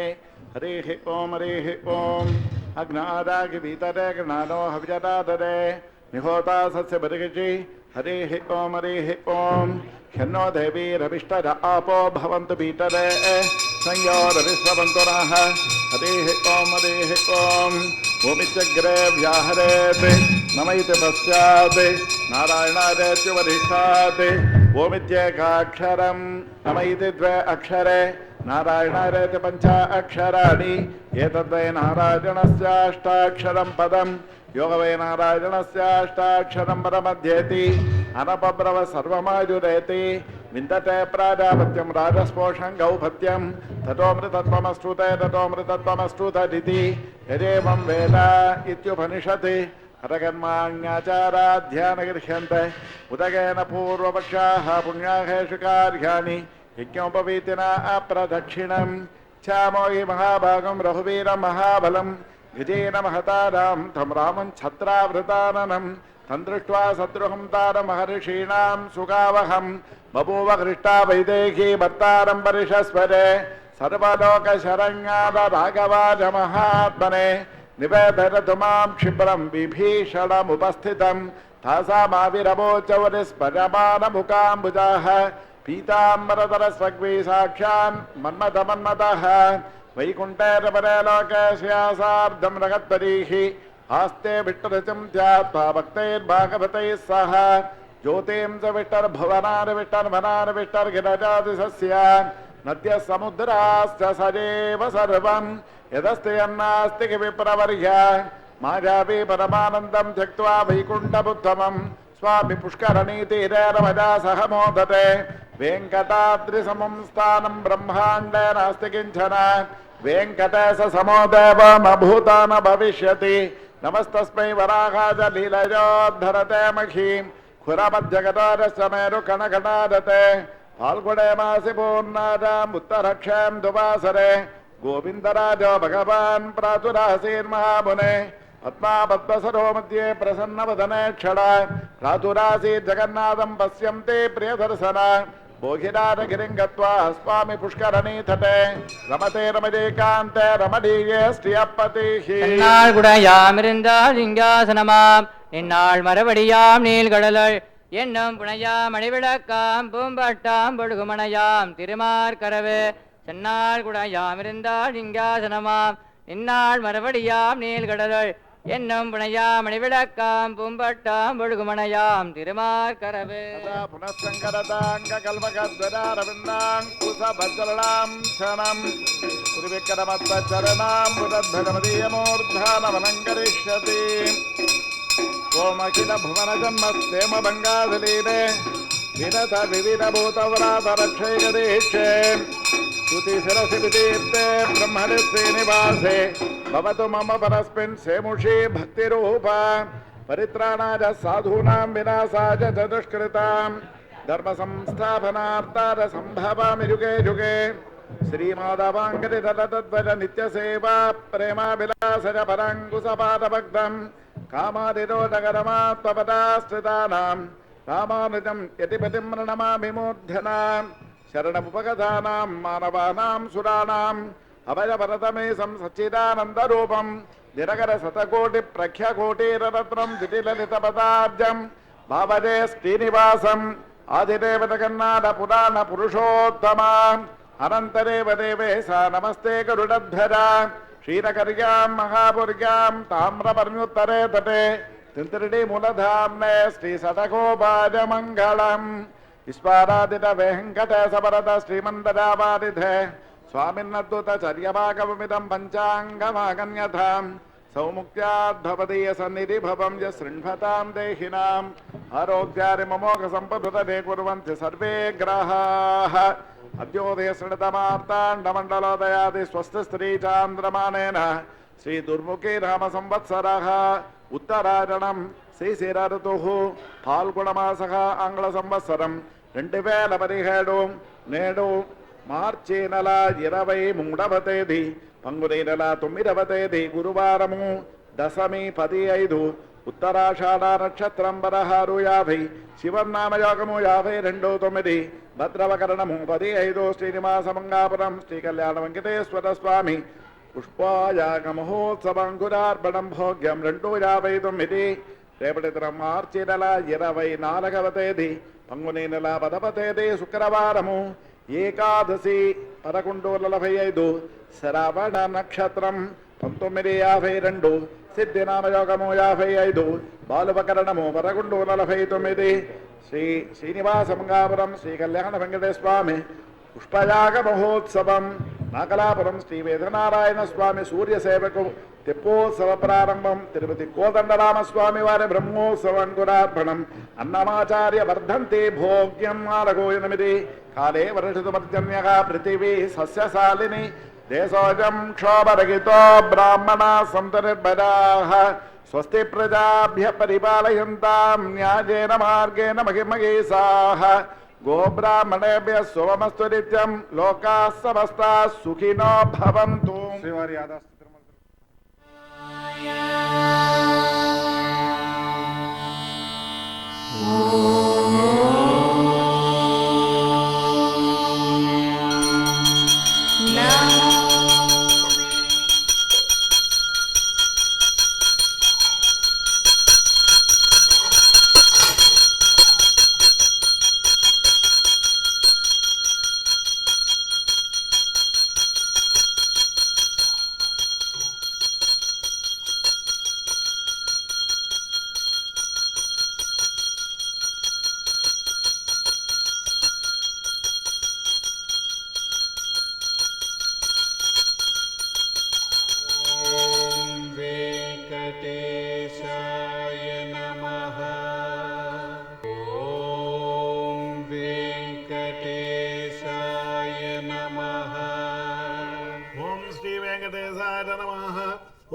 हरिः ओम अग्नादागिवीतरे गणानो हविजदादरे निहोता सस्य बर्गिषि हरिः ओम ह्यन्नो देवीरभिष्टद आपो भवन्तु पीतरे संयोरविश्ववन्तु नः हरिः ओम भूमिचग्रे व्याहरेत् नमैति पश्चात् नारायणादेत्युपदिष्टात् ओमित्येकाक्षरं नमैति द्वे अक्षरे नारायणादेति पञ्च अक्षराणि एतद्वै नारायणस्याष्टाक्षरं पदं योगवै नारायणस्याष्टाक्षरं पदमध्येति अनपब्रव सर्वमायुरेति विन्दते प्राजापत्यं राजस्पोषं गौपत्यं ततोऽमृतत्वमश्नुते ततोऽमृतत्वमश्नुतदिति यदेवं वेद इत्युपनिषत् हरकर्माण्याचाराध्यानगृह्यन्ते उदकेन पूर्वपक्षाः पुण्याहेषु कार्याणि यज्ञोपवीतिना अप्रदक्षिणं छामो हि महाभागं रघुवीरं महाबलं विजेन महतारां तं रामं छत्रावृताननं तं दृष्ट्वा शत्रुहं तारमहर्षीणां सुगावहं बभूव हृष्टा वैदेही भर्तारं परिषस्वरे सर्वलोकशरण्याद राघवाज महात्मने निवेदयतु मां क्षिप्रं विभीषणमुपस्थितं तासामाविरवोचवरिस्परमानमुकाम्बुजाः पीताम्बरधरस्वग्वी साक्षान् मन्मथमन्मथः वैकुण्ठे रमणे लोके श्यासार्धं रगत्परीः आस्ते विष्टुरचं ध्यात्वा भक्तैर्भागवतैः सह ज्योतिं च विष्टर्भुवनान् नद्यः समुद्राश्च सजेव सर्वं यदस्ति यन्नास्ति विप्रवर्य मायावी परमानन्दं त्यक्त्वा वैकुण्ठमुत्तमं स्वामि पुष्करणीतीरे रमजा सह मोदते वेङ्कटाद्रिसमं स्थानं ब्रह्माण्डे नास्ति किञ्चन वेङ्कटेश समो देव न भूता न भविष्यति नमस्तस्मै वराहाय लीलयोद्धरते महीं खुरमज्जगदारस्य मेरुकणकणादते फाल्गुणे मासि पूर्णायाम् उत्तरक्षां दुवासरे गोविन्दराजो भगवान् प्रातुरासीर्महामुने पद्मापद्मसरो मध्ये प्रसन्नवदने क्षण प्रातुरासीत् जगन्नाथं पश्यन्ते प्रियदर्शन भोगिनाथगिरिं गत्वा स्वामि पुष्करणीतटे रमते रमजेकान्ते रमणीये श्रियपतिः சிங்காசனமாம் இந்நாள் மறுபடியாம் நீள்கடலுள் என்னும் புனையாம் அணிவிளக்காம் பூம்பட்டாம் பொழுகுமணையாம் திருமார்கரவு சென்னாள் குடையாம் இருந்தால் சிங்காசனமாம் இந்நாள் மறுபடியாம் நீள்கடலுள் என்னும் புனையாம் அணிவிளக்காம் பூம்பட்டாம் பொழுகுமணையாம் திருமார்கரவு புனசங்கரதாங்க கல்வகத்வராரவிந்தாங் குசபத்ரளாம் சனம் திருவிக்ரமத்வச்சரணாம் புதத்வரமதீயமூர்த்தானவனங்கரிஷ்யதி ஓம் அகில புவன ஜன்மஸ்தேம பங்காதலீனே வினத விவித பூதவராதரக்ஷைகதீட்சே स्तुति शिरसि विदीप्ते ब्रह्मणे श्रीनिवासे भवतु मम परस्मिन् सेमुषी भक्तिरूपा परित्राणाय साधूनां विनाशाय च दुष्कृतां धर्म संस्थापनार्थाय सम्भवामि युगे युगे श्रीमाधवाङ्घ्रितलतध्वज नित्यसेवा प्रेमाभिलाषज पराङ्कुशपादभक्तं कामादिरोधकरमात्मपदाश्रितानां रामानुजं यतिपतिं प्रणमामि मूर्धनाम् शरणमुपगतानां मानवानां सुराणाम् अभयवरदमेशं सच्चिदानन्दरूपं दिनकरशतकोटिप्रख्यकोटिरत्नं दिटिललितपदाब्जं भावजे श्रीनिवासम् आदिदेवजगन्नाथपुराणपुरुषोत्तमा अनन्तदेव देवेश नमस्ते गरुडध्वजा क्षीरकर्यां महापुर्यां ताम्रपर्ण्युत्तरे तटे तिन्त्रिणीमूलधाम्ने श्रीसटकोपाजमङ्गलम् विश्वाराधित वेङ्कटेश वरद श्रीमन्दरावारिधे स्वामिन्नद्भुत चर्यभागवमिदं पञ्चाङ्गमागन्यथां सौमुक्त्याद्भवदीय सन्निधिभवं य शृण्वतां देहिनाम् आरोग्यारिममोघसम्पदुतते कुर्वन्ति सर्वे ग्रहाः अद्योदय शृणुतमार्ताण्डमण्डलोदयादि स्वस्तिस्त्रीचान्द्रमानेन श्रीदुर्मुखी रामसंवत्सरः उत्तरायणं श्रीशिरऋतुः फाल्गुणमासः आङ्ग्लसंवत्सरं 2017 నేడు మార్చి నెల 23వ తేదీ పంగుని నెల 9వ తేదీ గురువారము దశమి 15 ఉత్తరాషాఢ నక్షత్రం 16 శివనామయోగము 52 భద్రవకరణము 15 శ్రీనివాసమంగాపురం శ్రీ కళ్యాణ వెంకటేశ్వర స్వామి పుష్పాయాగ మహోత్సవంకురార్పణం భోగ్యం 259 రేపటి తరం మార్చి నెల 24వ తేదీ పంగుని నెల 10వ తేదీ శుక్రవారము ఏకాదశి 11:45 శ్రవణ నక్షత్రం 19:52 సిద్ధినామయోగము 55 బాలుపకరణము 11:49 శ్రీ శ్రీనివాసమంగాపురం శ్రీ కళ్యాణ వెంకటేశ్వర స్వామి పుష్పయాగ మహోత్సవం నాగలాపురం శ్రీ వేదనారాయణ స్వామి సూర్య సేవకు తెప్పోత్సవ ప్రారంభం తిరుపతి కోదండరామస్వామి వారి బ్రహ్మోత్సవంకురార్పణం అన్నమాచార్య వర్ధంతి భోగ్యం 8 కాలే వర్షితుమర్జన్య పృథివీ సస్యశాలిని దేశోజం క్షోభరహితో బ్రాహ్మణ సంతనిర్భరాః స్వస్తి ప్రజాభ్య పరిపాలయంతాం న్యాయేన మార్గేణ మహిమహీసాః గోబ్రాహ్మణేభ్యః శుభమస్తు నిత్యం లోకాః సమస్తాః సుఖినో భవంతు. శ్రీవారి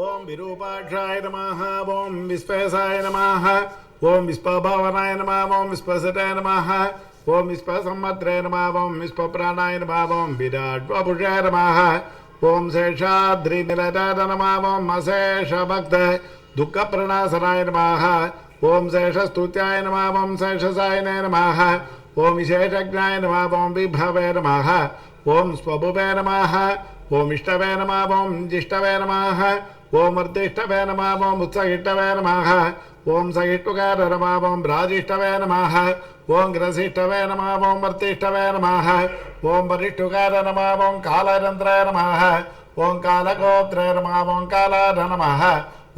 ఓం విరూపాక్షాయ నమః. ఓం విశ్వేశాయ నమః. ఓం విశ్వభావనాయ నమః. ఓం విశ్వసటాయ నమః. ఓం విశ్వసంవత్రే నమః. ఓం విశ్వప్రాణాయ నమః. ఓం విరాట్వపుషాయ నమః. ఓం శేషాద్రినిలయాయ నమః. ఓం అశేషభక్త దుఃఖప్రణాశనాయ నమః. ఓం శేషస్తుత్యాయ నమః. ఓం శేషసాయనాయ నమః. ఓం విశేషజ్ఞాయ నమః. ఓం విభవే నమః. ఓం స్వభువే నమః. ఓం ఇష్టవే నమః. ఓం జిష్టవే నమః. ఓం అర్ధిష్టవే నమః. ఓం ఉత్సహిష్టవే నమః. ఓం సహిష్టుకార నమః. ఓం రాజిష్టవే నమః. ఓం గ్రసిష్టవే నమః. ఓం వర్తిష్టవే నమః. ఓం వరిష్ఠుకార నమః. ఓం కాలరంధ్రాయ నమః. ఓం కాలగోత్రాయ నమః. ఓం కాలార నమః.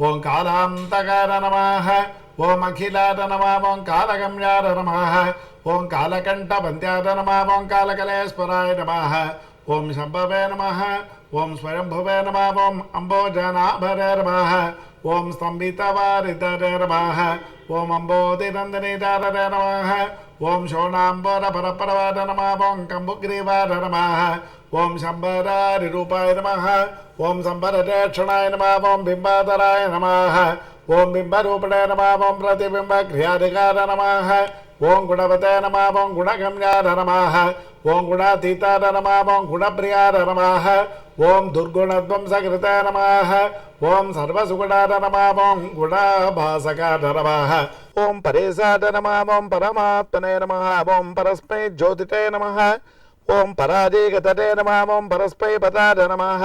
ఓం కాలాంతకార నమః. ఓం అఖిలార నమః. ఓం కాలగమ్యార నమః. ఓం కాలకంఠవంద్యార నమః. ఓం కాలకలేశ్వరాయ నమః. ఓం శంభవే నమః. ఓం స్వయంభువే నమః. ఓం అంబోజనాభరే నమః. ఓం స్తంభితవారిధరే నమః. ఓం అంబోధినందనిధారే నమః. ఓం శోణాంబర పరపరవార నమః. ఓం కంబుగ్రీవార నమః. ఓం శంబరారి రూపాయ నమః. ఓం సంబరరేక్షణాయ నమః. ఓం బింబాధరాయ నమః. ఓం బింబరూపిణే నమః. ఓం ప్రతిబింబ క్రియాధికార నమః. ఓం గుణవతే నమః. ఓం గుణగమ్యార నమః. ఓం గుణాతీతార నమః. ఓం గుణప్రియార నమః. ఓం దుర్గుణధ్వంసకృతే నమః. ఓం సర్వసుగుణార నమః. ఓం గుణాభాసకార నమః. ఓం పరేశార నమః. ఓం పరమాత్మనే నమః. ఓం పరస్మై జ్యోతితే నమః. ఓం పరాజీగతతే నమః. ఓం పరస్మై పదార నమః.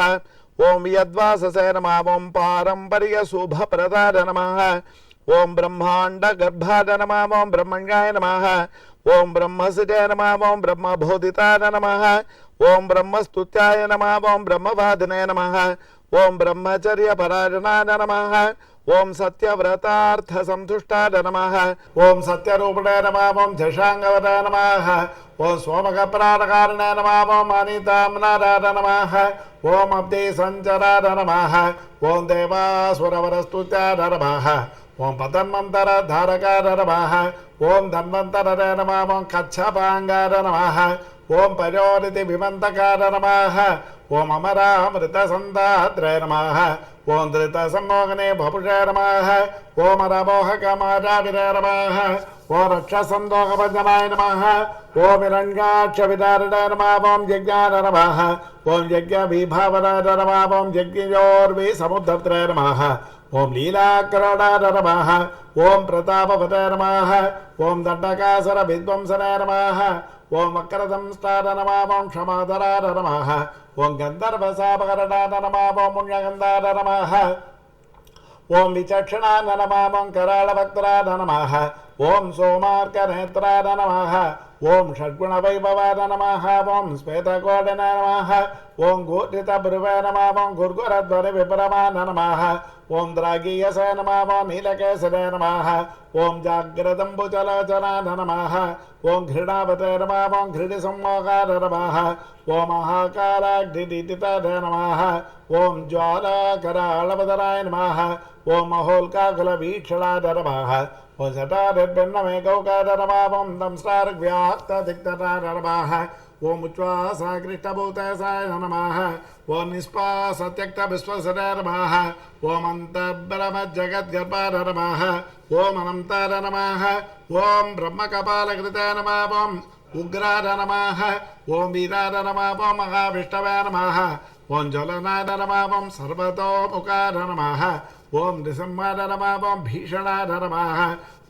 ఓం యద్వాససే నమః. ఓం పారంపర్య శుభప్రదార నమః. ఓం బ్రహ్మాండ గర్భార నమః. ఓం బ్రహ్మణ్యాయ నమః. ఓం బ్రహ్మసితే నమః. ఓం బ్రహ్మబోధితార నమః. ఓం బ్రహ్మస్తుత్యాయ నమః. ఓం బ్రహ్మవాదినే నమః. ఓం బ్రహ్మచర్య పరాయణాయ నమః. ఓం సత్యవ్రతార్థ సంతుష్టాయ నమః. ఓం సత్యరూపిణే నమః. ఓం జషాంగవదే నమః. ఓం సోమక ప్రాణకారిణే నమః. ఓం అనితామ్నారాయ నమః. ఓం అబ్ధి సంచరాయ నమః. ఓం దేవాసురవరస్తుత్యాయ నమః. ఓం పతన్వంతర ధారకార నమః. ఓం ధన్వంతరే నమః. ఓం కచ్చపాంగార నమః. ఓం పయోనిధి విమంతకార నమః. ఓం అమరామృత సందాత్రే నమః. ఓం ధృత సమ్మోహనే భపుషే నమః. ఓం రమోహకమారావిరే నమః. ओम रक्षसंदोकभञ्जनाय नमः ओम हिरण्याक्षविदारिणाय नमः ओम यज्ञाय नमः ओम यज्ञविभावनाय नमः ओम यज्ञयोर्विसमुद्धर्त्राय नमः ओम लीलाकरणाय नमः ओम प्रतापवताय नमः ओम दण्डकासुर विध्वंसनाय नमः ओम वक्रदंष्टाय नमः ओम क्षमाधराय नमः ओम गन्धर्वशापकरणाय नमः ओम पुण्यगन्धाय नमः ओम विचक्षणाय नमः ओम करालभक्त्राय नमः ओम सोमार्कनेत्राय नमः ओम षड्गुणवैभवाय नमः ओम श्वेतकोटिनाय नमः ओम गोटितभ्रुवाय नमः ओम गुर्गुरध्वनिविभ्रमाय नमः ओम द्रागीयसाय नमः ओम नीलकेसराय नमः ओम जाग्रदम्बुजलोचनाय नमः ओम घृणावताय नमः ओम घृणिसम्मोहाय नमः ओम महाकालाग्निदिताय नमः ओम ज्वालाकरालवदनाय नमः ओम महोल्काकुलवीक्षणाय नमः ओम जटारिर्भिन्नमेकौकाय नमः ओम दंष्ट्रार्व्याक्तदिक्तताय नमः ओम उच्चासाकृष्टभूतसाय नमः ओम निष्पासत्यक्तविश्वसराय नमः ओम अन्तर्ब्रह्मजगद्गर्भाय नमः ओम अनन्ताय नमः ओम ब्रह्मकपालकृताय नमः ओम उग्राय नमः ओम वीराय नमः ओम महाविष्णवे नमः ओम ज्वलनाय नमः ओम सर्वतोमुखाय नमः ओम नृसिंहाय नमः ओम भीषणाय नमः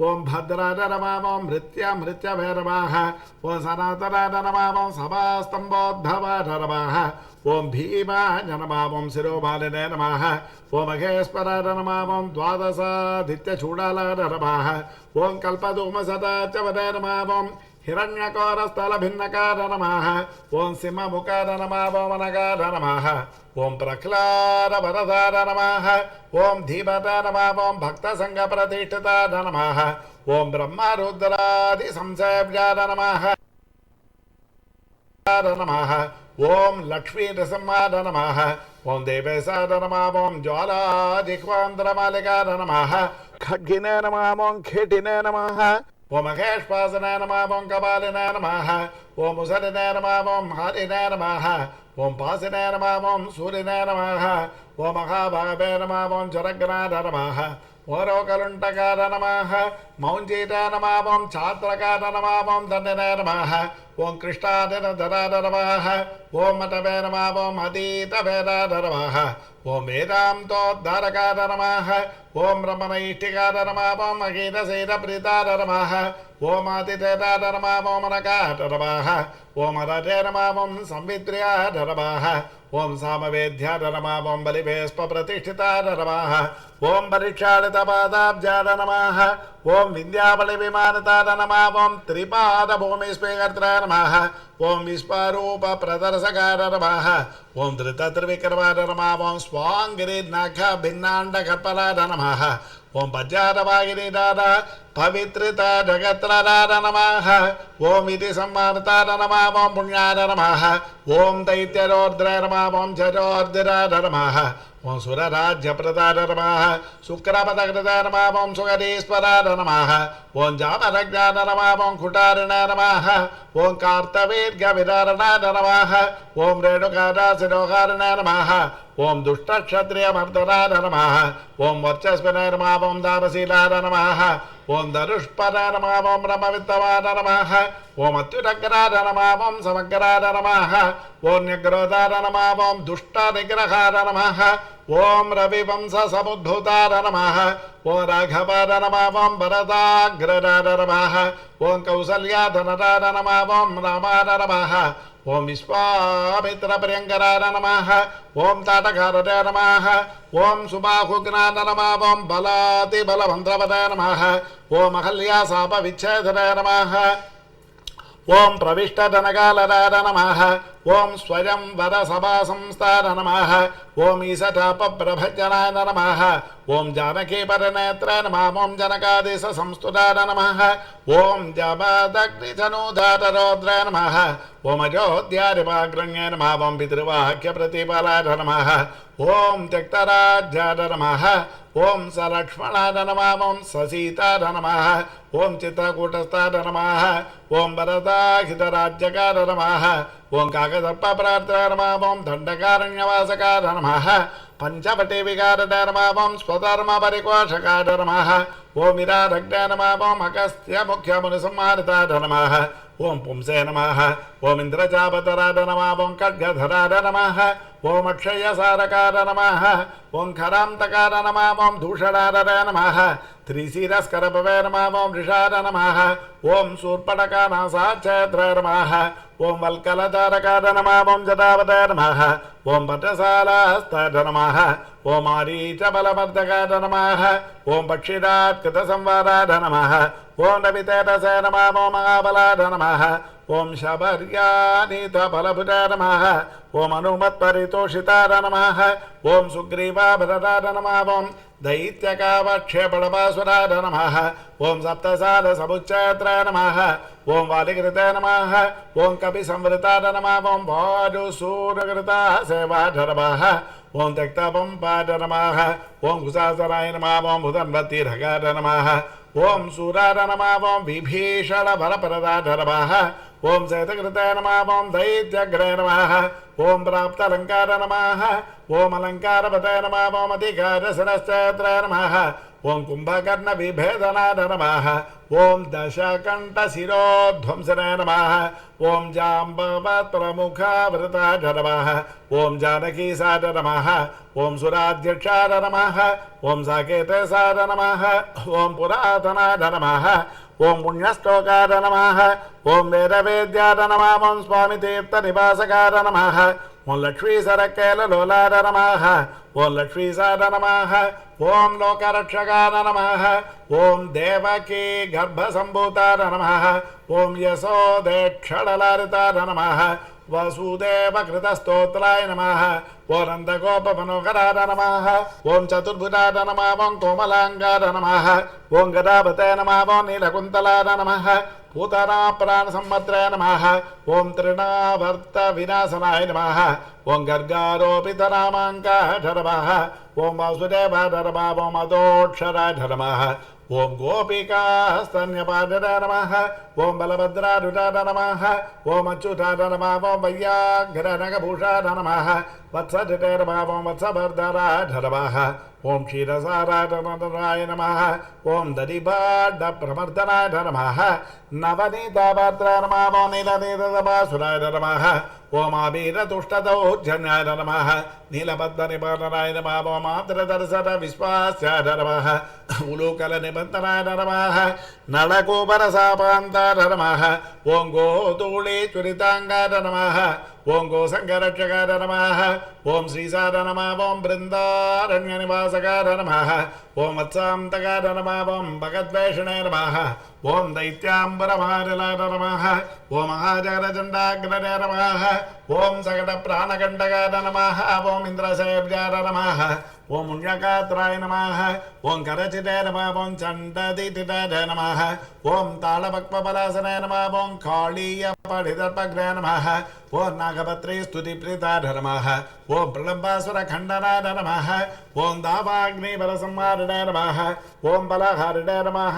ओम भद्राय नमः ओम मृत्यवे नमः ओम सनातनाय नमः ओम सभास्तम्भोद्भवाय नमः ओम भीमाय नमः ओम शिरोमालिने नमः ओम महेश्वराय नमः ओम द्वादशादित्यचूडालाय नमः ओम कल्पधूमसदाच्यवदाय नमः ओम हिरण्यकोरस्थलभिन्नकाय नमः ओम सिंहमुखाय नमः ओम अनगाय नमः ओम प्रह्लादवरदाय नमः ओम धीमताय नमः ओम भक्तसङ्घप्रतिष्ठिताय नमः ओम ब्रह्मरुद्रादिसंसेव्याय नमः नमः ओम लक्ष्मीनृसिंहाय नमः ओम देवेशाय नमः ओम ज्वालाजिह्वान्तरमालिकाय नमः खड्गिने नमः ओम खेटिने नमः ओम महेश्वासनाय नमः ओम कपालिनाय नमः ओम मुसलिनाय नमः ओम हारिनाय नमः ओम पासिनाय नमः ओम सूर्यनाय नमः ओम महाभावे नमः ओम जरग्नाय नमः ओरोकलुण्टकाय नमः मौञ्जीताय नमः ओम छात्रकाय नमः ओम दण्डनाय नमः ओम कृष्णादिनधराय नमः ओम मटवे नमः ओम अतीतवेदाय नमः ओम वेदान्तोद्धारकाय नमः ओम ब्रह्मनैष्ठिकाय नमः ओम अगीतसेनप्रीताय नमः ओम आतिथेयाय नमः ओम अनकाय नमः ओम अरजे नमः ओम संवित्र्याय नमः ओम सामवेद्याय नमः ओम बलिवेस्पप्रतिष्ठिताय नमः ओम परीक्षादितपादाब्जाय नमः ओम विन्द्यावलिविमानताय नमः ओम त्रिपादभूमिस्वेकर्त्राय नमः ओम विश्वरूपप्रदर्शकाय नमः ओम धृतत्रिविक्रमाय नमः ओम स्वाङ्गिरिनखभिन्नाण्डकल्पनाय नमः ओम वज्रारवागिरीदाय पवित्रता जगत्राय नमः ओम इति सम्मानिताय नमः ओम पुण्याय नमः ओम दैत्यरोद्राय नमः ओम जजोर्दिराय नमः ओम सुरराज्यप्रदाय नमः शुक्रपदकृताय नमः ओम सुगरीश्वराय नमः ओम जामरज्ञाय नमः ओम कुटारिणाय नमः ओम कार्तवीर्यविदारणाय नमः ओम रेणुकादासिरोहारिणाय नमः ओम दुष्टक्षत्रियमर्दनाय नमः ओम वर्चस्विनाय नमः ओम दानशीलाय नमः ओम धनुष्पदाय नमः ओम ब्रह्मविद्वाय नमः ओम अत्युदग्राय नमः ओम समग्राय नमः ओम न्यग्रोधाय नमः ओम दुष्टनिग्रहाय नमः ओम रविवंशसमुद्भूताय नमः ओम राघवाय नमः ओम भरताग्रजाय नमः ओम कौसल्याधनराय नमः ओम रामाय नमः ओम विश्वामित्रप्रियङ्कराय नमः ओम ताटकाराय नमः ओम सुबाहुघ्नाय नमः ओम बलातिबलभद्रवदाय नमः ओम अहल्याशापविच्छेदनाय नमः ओम प्रविष्टधनकालराय नमः ओम स्वयं वरसभासंस्थाय नमः ओम ईशचापप्रभजनाय नमः ओम जानकीपरनेत्राय नमः ओम जनकादेशसंस्तुताय नमः ओम जमदग्निधनुधाररौद्राय नमः ओम अयोध्यारिवाग्रण्याय नमः ओम पितृवाक्यप्रतिपालाय नमः ओम त्यक्तराज्याय नमः ओम सलक्ष्मणाय नमः ओम ससीताय नमः ओम चित्रकूटस्थाय नमः ओम वरदाहितराज्यकाय नमः ओम काकसर्पप्रार्थाय नमः ओम दण्डकारण्यवासकाय नमः पंचवटी विकारणाय नमः ओम स्वधर्म परिकोषकाय नमः ओम विरारग्नाय नमः ओम अगस्त्य मुख्य मुनिसंहारिताय नमः ओम पुंसे नमः ओम इंद्रजापतराय नमः ओम खड्गधराय नमः ओम अक्षयसारकाय नमः ओम खरान्तकाय नमः ओम दूषणाय नमः त्रिशिरस्करभवे नमः ओम ऋषाय नमः ओम शूर्पणखानासाच्छेद्राय नमः ओम वल्कलधारकाय नमः ओम जटावताय नमः ओम भट्टसालाहस्ताय नमः ओम आरीचबलमर्दकाय नमः ओम पक्षिरात्कृतसंवाराय नमः ओम रवितेजसे नमः ओम महाबलाय नमः ओम शबर्यानीतबलभुजाय नमः ओम अनुमत्परितोषिताय नमः ओम सुग्रीवाभरताय नमः ओम दैत्यकावक्षेपणपासुराय नमः ओम सप्तसारसमुच्चयत्राय नमः ओम वालिकृताय नमः ओम कपिसंवृताय नमः ओम भाजुसूरकृताः सेवाय नमः ओम त्यक्तपम्पाय नमः ओम कुशासनाय नमः ओम भूतन्वतीर्घकाय नमः ओम सूराय नमः ओम विभीषणभरप्रदाय नमः ओम शैतकृताय नमः ओम दैत्यग्रहे नमः ओम प्राप्तालङ्काराय नमः ओम अलङ्कारपतये नमः ओम अधिकारशिरश्चैत्राय नमः ओम कुम्भकर्णविभेदनाय नमः ओम दशकण्ठशिरोध्वंसनाय नमः ओम जाम्बवत्प्रमुखावृताय नमः ओम जानकीसाय नमः ओम सुराध्यक्षाय नमः ओम साकेतसाय नमः ओम पुरातनाय नमः ओम पुण्यश्लोकाय नमः ओम वेदवेद्याय नमः ओम स्वामितीर्थनिवासकाय नमः ओम लक्ष्मीसरकैललोलाय नमः ओम लक्ष्मीसाय नमः ओम लोकरक्षकाय नमः ओम देवकी गर्भसम्भूताय नमः ओम यशोदेक्षणलारिताय नमः वसुदेवकृतस्तोत्राय नमः ओम नन्दगोपमनोहराय नमः ओम चतुर्भुजाय नमः ओम कोमलाङ्गाय नमः ओम गदापतये नमः ओम नीलकुन्तलाय नमः पूतनाप्राणसंवत्सराय नमः ओम तृणावर्तविनाशनाय नमः ओम गर्गारोपितनामाङ्काय नमः ओम वासुदेवाय नमः ओम अदोक्षराय नमः ओम गोपिकास्तन्यपादराय नमः ओम बलभद्रारुडाय नमः ओम अच्युताय नमः ओम वैयाघ्रनगभूषाय नमः वत्सजटे नमः ओम वत्सभर्धराय नमः ओम क्षीरसाराय नमः ओम दधिभाण्डप्रमर्दनाय नमः नवनीतापात्राय नमः ओम नीलनीतसभासुराय नमः ओम आबीरतुष्टदौर्जन्याय नमः नीलबद्धनिबन्धनाय नमः ओम आर्द्रदर्शनविश्वास्याय नमः उलूकलनिबन्धनाय नमः नलकूपरसापान्ताय नमः ओम गोधूलीचुरिताङ्गाय नमः ओम गोसङ्गरक्षकाय नमः ओम श्रीसाय नमः ओम बृन्दारण्यनिवासकाय नमः ओम वत्सान्तकाय नमः ओम भगद्वेषणे नमः ओम दैत्याम्बरमारिलाय नमः ओम महाजगरचण्डाग्रने नमः ओम सकटप्राणकण्टकाय नमः ओम इन्द्रसेव्याय नमः ओम पुण्यगात्राय नमः ओम करचिते नमः ओम चण्डदितिते नमः ओम तालपक्वपलासने नमः ओम कालीयपठितर्पग्ने नमः ओम नागपत्रे स्तुतिप्रीताय नमः ओम प्रलम्बासुरखण्डनाय नमः ओम दावाग्निबलसंहारिणे नमः ओम बलहारिणे नमः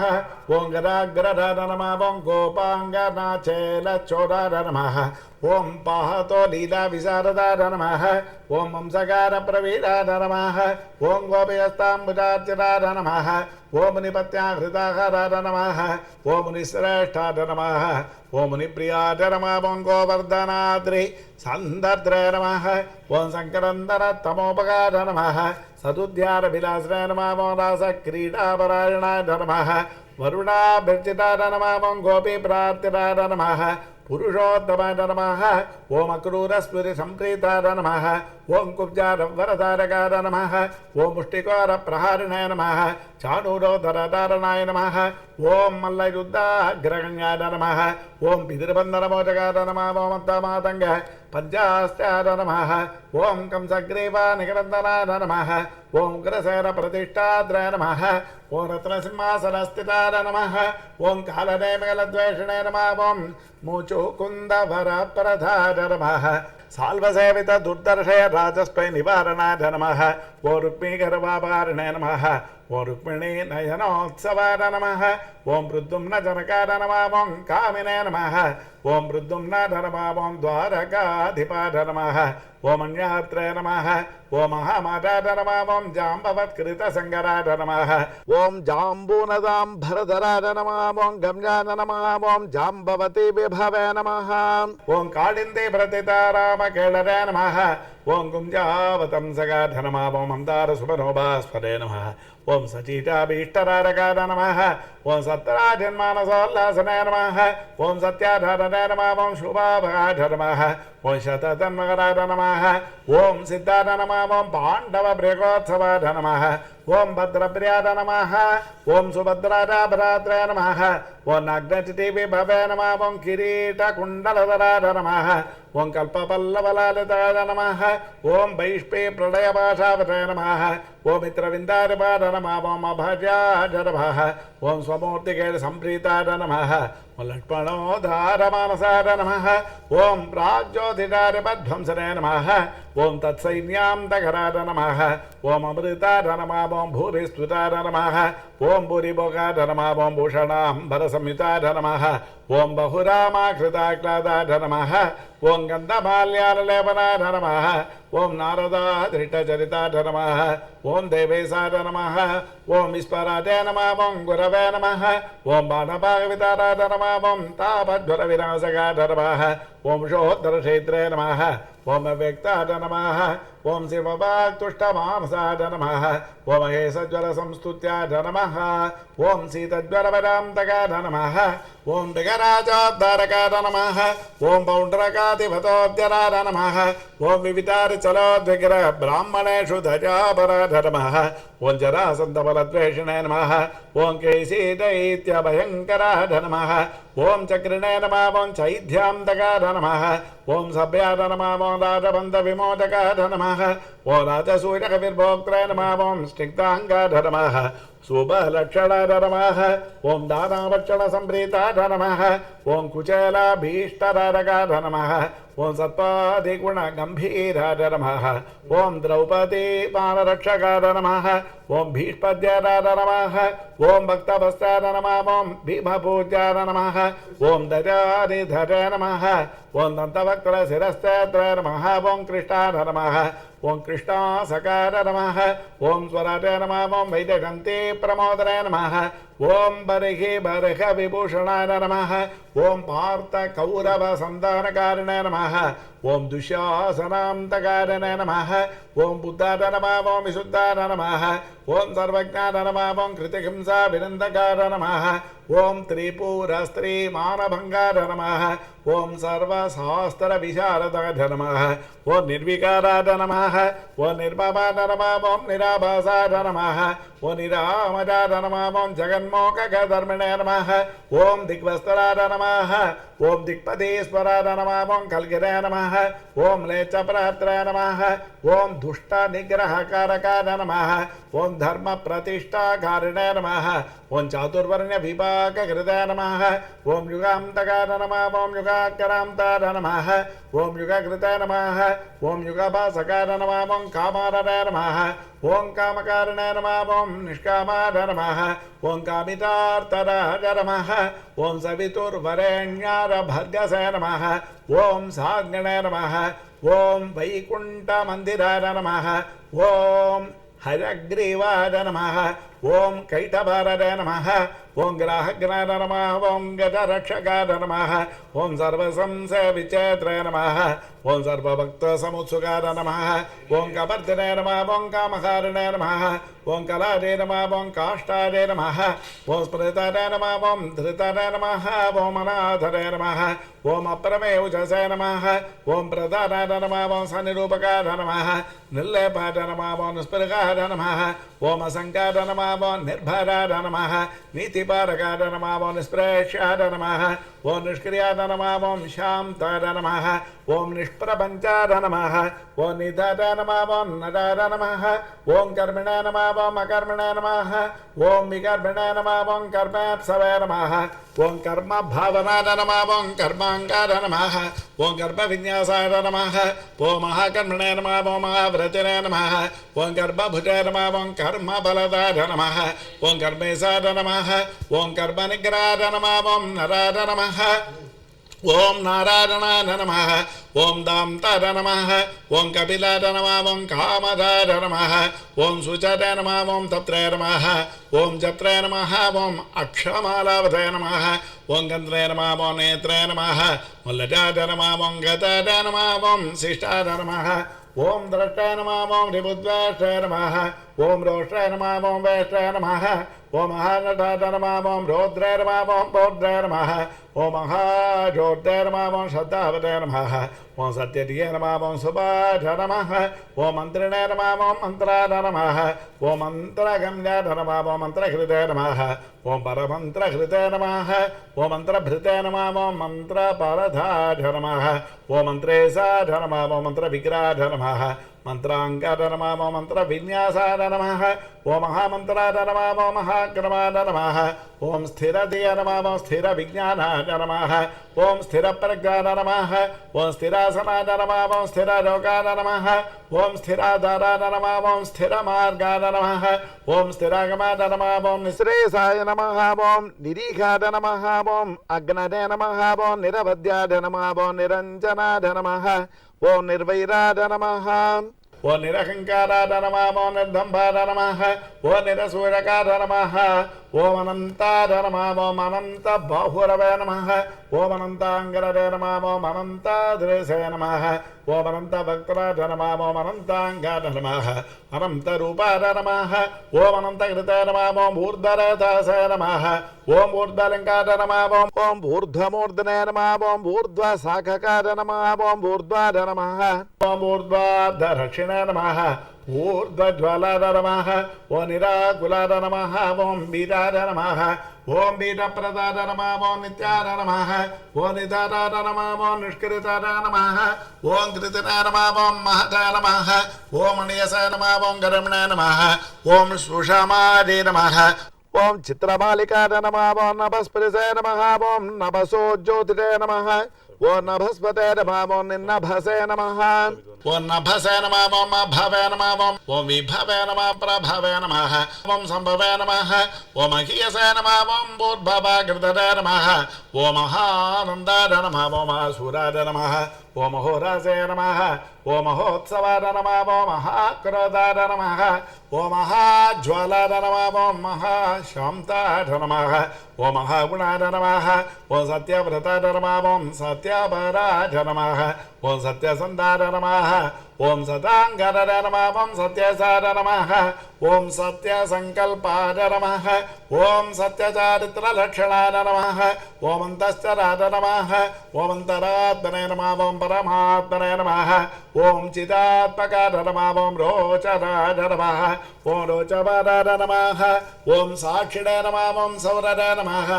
ओम गदाग्रधाय नमः ओम गोपाङ्गनाचेलचोराय नमः ओम पाहतो लीलाविशारदाय नमः ओम वंशकारप्रवीराय नमः ओम गोपयस्ताम्बुजार्चिताय नमः ओम मुनिपत्याहृताहाराय नमः ओम मुनिश्रेष्ठाय नमः ओम मुनिप्रियाय नमः ओम गोवर्धनाद्रि सन्दर्द्राय नमः ओम शङ्करन्दरतमोपकाराय नमः सदुद्यारभिलाषाय नमः ओम रासक्रीडापरायणाय नमः वरुणाभिर्चिताय नमः ओम गोपीप्रार्थिताय नमः पुरुषोत्तमाय नमः ओम अक्रूरस्फुरिसम्प्रीताय नमः ओम कुब्जारवरधारकाय नमः ओम मुष्टिकोरप्रहारिणाय नमः चाणूरोधरधारणाय नमः ओम मल्लयुद्धाग्रगण्याय नमः ओम पितृबन्धनमोचकाय नमः ओम अन्तमातङ्ग पञ्चास्त्याय नमः ओम कंसग्रीवानिकरन्दनाय नमः ओम उग्रसेनप्रतिष्ठाद्राय नमः ओम रत्नसिंहासनस्थिताय नमः ओम कालनेमिकलद्वेषिणे नमः ओम मुचुकुन्दवरप्रधाय नमः साल्वसेवित दुर्दर्शय राजस्वै निवारणाय नमः ओ रुक्मीगर्वापारिणे नमः ओ रुक्मिणी नयनोत्सवाय नमः ओम प्रद्युम्न जनकाय नमः ओम कामिने नमः ओम प्रद्युम्न नमः ओम द्वारकाधिपाय नमः ओम अन्यात्रे नमः ओम महामाताय नमः ओम जाम्बवत्कृतसङ्गराय नमः ओम जाम्बूनदां भरधराय नमः ओम गम्याय नमः ओम जाम्बवती विभवे नमः ओम कालिन्दे प्रतितारामकेळरे नमः ओम गुञ्जावतंसगाय नमः ओम अन्दारसुभनोभास्वरे नमः ओम सचीटाभीष्टरारकाय नमः ओम सत्यराजन्मानसोल्लासनाय नमः ओम सत्याधारणाय नमः ओम शुभाभगाय नमः ओम शततन्मकराय नमः ओम सिद्धाय नमः ओम पाण्डवभृगोत्सवाय नमः ओम भद्रप्रियाय नमः ओम सुभद्राय भरात्राय नमः ओम नाग्नचितिविभवे नमः ओम किरीटकुण्डलधराय नमः ओम कल्पपल्लवलालिताय नमः ओम वैष्पे प्रलयभाषावताय नमः ओम मित्रविन्दारिपाय नमः ओम अभजाय नमः ओम स्वमूर्तिके सम्प्रीताय नमः ओम लक्ष्मणोद्धारमानसाय नमः ओम प्राज्योतिषारिपध्वंसने नमः ओम तत्सैन्यान्तकराय नमः ओम अमृताय नमः ओम भूरिस्तुताय नमः ओम भूरिभोगाय नमः ओम भूषणाम्बरसंयुताय नमः ओम बहुरामाकृताक्लादाय नमः ओम गन्धमाल्यालेपनाय नमः ओम नारदाधृतचरिताय नमः ओम देवेशाय नमः ओम विस्पराय नमः ओम गुरवे नमः ओम बाणभागविताराय नमः ओम तापज्वरविनाशकाय नमः ओम शोद्धरक्षेत्रे नमः ओम व्यक्ताय नमः ओम शिववाक्तुष्टमानसाय नमः ओम महेशज्वरसंस्तुत्याय नमः ओम शीतज्वरवरान्तकाय नमः ओम दिगराजोद्धारकाय नमः ओम पौण्ड्रकाधिपतोद्यराय नमः ओम विवितारिचलोद्विग्रह ब्राह्मणेषु ध्वजापराय नमः ओम जरासन्धबलद्वेषिणे नमः ओम केशीदैत्यभयङ्कराय नमः ओम चक्रिणे नमः ओम चैध्यान्तकाय नमः ओम सभ्याय नमः ओम राजबन्धविमोचकाय नमः ओम राजसूयकविर्भोक्त्रे नमः ओम स्निग्धाङ्गाय नमः शुभलक्षणाय नमः ओम दानावक्षणसम्प्रीताय नमः ओम कुचेलाभीष्टरारकाय नमः ओम सत्पादिगुणगम्भीराय नमः ओम द्रौपदी पानरक्षकाय नमः ओम भीष्पद्याय नमः ओम भक्तभस्ताय नमः ओम भीमपूज्याय नमः ओम दजानिधरे नमः ओम दन्तवक्त्रशिरस्तेऽत्र नमः ओम कृष्णाय नमः ओम कृष्णासकाय नमः ओम स्वराय नमः ओम वैदगन्ते प्रमोदराय नमः ओम बर्हि बर्ह विभूषणाय नमः ओम पार्थ कौरव संधानकारिणे नमः ओम दुःशासनान्तकारिणे नमः ओम बुद्धाय नमः ओम विशुद्धाय नमः ओम सर्वज्ञाय नमः ओम कृतिहिंसा विनन्दकाय नमः ओम त्रिपुरस्त्रीमानभङ्गाय नमः ओम सर्वशास्त्रविशारदाय नमः ओम निर्विकाराय नमः ओम निर्ममाय नमः ओम निराभासाय नमः ओम निरामजाय नमः ओम जगन्मोक्षधर्मिणे नमः ओम दिग्वस्त्राय नमः ओम दिक्पदेश्वराय नमः ओम कल्गिराय नमः ओम लेचप्रात्राय नमः ओम दुष्टनिग्रहकारकाय नमः ओम धर्मप्रतिष्ठाकारिणे नमः ओम चातुर्वर्ण्यविभागकृताय नमः ओम युगान्तकाय नमः ओम युगाकरान्ताय नमः ओम युगकृताय नमः ओम युगभासकाय नमः ओम कामारणाय नमः ओम कामकारिणाय नमः ओम निष्कामाय नमः ओम कामितार्थराय नमः ओम सवितुर्वरेण्याय भर्गसे नमः ओम साग्निणे नमः ओम वैकुण्ठमन्दिराय नमः ओम हयग्रीवाय नमः ओम कैटभाराय नमः ओम ग्राहग्नाय नमः ओम गजरक्षकाय नमः ओम सर्वसंशयविचेत्रे नमः ओम सर्वभक्तसमुत्सुकाय नमः ओम कपर्दिने नमः ओम कामकारिणे नमः ओम कलादे नमः ओम काष्ठादे नमः ओम स्मृताय नमः ओम धृताय नमः ओम अनाथरे नमः ओम अप्रमेयुजसे नमः ओम प्रदानाय नमः ओम सनिरूपकाय नमः निर्लेपाय नमः ओम स्फुरकाय नमः ओम असङ्काय नमः ओम निर्भराय नमः नीतिपारकाय नमः ओम निष्प्रेष्याय नमः ओम निष्क्रियाय नमः ओम शान्ताय नमः ओम निष्प्रपञ्चाय नमः ओम निधाय नमः ओम नदाय नमः ओम कर्मिणे नमः ओम अकर्मिणे नमः ओम विकर्मिणे नमः ओम कर्मेप्सवे नमः ओम कर्म भावनाय नमः ओम कर्माङ्गाय नमः ओम गर्भविन्यासाय नमः ओम महाकर्मिणे नमः ओम महाव्रतिने नमः ओम गर्भभुजाय नमः ओम कर्मबलदाय नमः ओम कर्मेशाय नमः ओम कर्मनिग्रहाय नमः ओम नराय नमः ओम नारायणाय नमः ओम दामताय नमः ओम कपिलाय नमः ओम कामदाय नमः ओम सुचराय नमः ओम तत्राय नमः ओम जत्राय नमः ओम अक्षमालावताय नमः ओम गन्धाय नमः ओम नेत्राय नमः ओम लजाय नमः ओम गताय नमः ओम शिष्टाय नमः ओम द्रष्टाय नमः ओम रिबुद्वेष्टाय नमः ओम रोष्टाय नमः ओम वैष्टाय नमः ओम महानटाय नमः ओम रौद्राय नमः ओम पौद्राय नमः ओम महाजोत्याय नमः ओम श्रद्धावताय नमः ओम सत्यधिये नमः ओम सुभाय नमः ओम मंत्रिणे नमः ओम मंत्राय नमः ओम मंत्रगम्याय नमः ओम मंत्रकृताय नमः ओम परमंत्रकृताय नमः ओम मंत्रभृताय नमः ओम मंत्रपरधाय नमः ओम मंत्रेशाय नमः ओम मंत्रविग्रहाय नमः मंत्रांगाय नमः ओम मंत्रविन्यासाय नमः ओम महामंत्राय नमः ओम महाक्रमाय नमः ओम स्थिरधिये नमः ओम स्थिरविज्ञानाय नमः ओम स्थिरप्रज्ञाय नमः ओम स्थिरासनाय नमः ओम स्थिरयोगाय नमः ओम स्थिराधाराय नमः ओम स्थिरमार्गाय नमः ओम स्थिरागमाय नमः ओम निःश्रेयसाय नमः ओम निरीघाय नमः ओम अग्नये नमः ओम निरवध्याय नमः ओम निरञ्जनाय नमः ओम निर्वैराय नमः ओम निरहंकाराय नमः ओम निर्दम्भाय नमः ओम निरसूरकाय नमः ओम अनंताय नमः ओम अनंत बाहुरवे नमः ओम अनंतांगरवे नमः ओम अनंतादृशे नमः ओम अनंत भक्तराय नमः ओम अनंतांगाय नमः अनंत रूपाय नमः ओम अनंत कृताय नमः ओम ऊर्ध्वरथाय नमः ओम ऊर्ध्वलिंगाय नमः ओम ऊर्ध्वमूर्धने नमः ओम ऊर्ध्वशाखकाय नमः ओम ऊर्ध्वाय नमः ओम ऊर्ध्वाधरक्षिणे नमः ऊर्ध्वज्वालाय नमः ओम निराकुलाय नमः ओम वीराय नमः ओम बीजप्रदाय नमः ओम नित्याय नमः ओम निधाराय नमः ओम निष्कृताय नमः ओम कृतिनाय नमः ओम महताय नमः ओम मणियसाय नमः ओम गरमणाय नमः ओम सुषमाय नमः ओम चित्रमालिकाय नमः ओम नभस्पतिसाय नमः ओम नभसोज्योतिषे नमः ओम नभस्पते नमः ओम निन्नभसे नमः ओम नभसे नमः ओम अभवे नमः ओम विभवे नमः प्रभवे नमः ओम संभवे नमः ओम अखियसे नमः ओम भूर्भवाकृतये नमः ओम महानन्दाय नमः ओम असुराय नमः ओम महोरासे नमः ओम महोत्सवाय नमः ओम महाक्रोधाय नमः ओम महाज्वालाय नमः ओम महाशान्ताय नमः ओम महागुणाय नमः ओम सत्यव्रताय नमः ओम सत्यपराय नमः ओम सत्यसन्धाय नमः ओम सदांगाय नमः ओम सत्यसाय नमः ओम सत्यसंकल्पाय नमः ओम सत्यचारित्रलक्षणाय नमः ओम अन्तश्चराय नमः ओम अन्तरात्मने नमः ओम परमात्मने नमः ओम चिदात्मकाय नमः ओम रोचनाय नमः ओम रोचवादाय नमः ओम साक्षिणे नमः ओम सौरराय नमः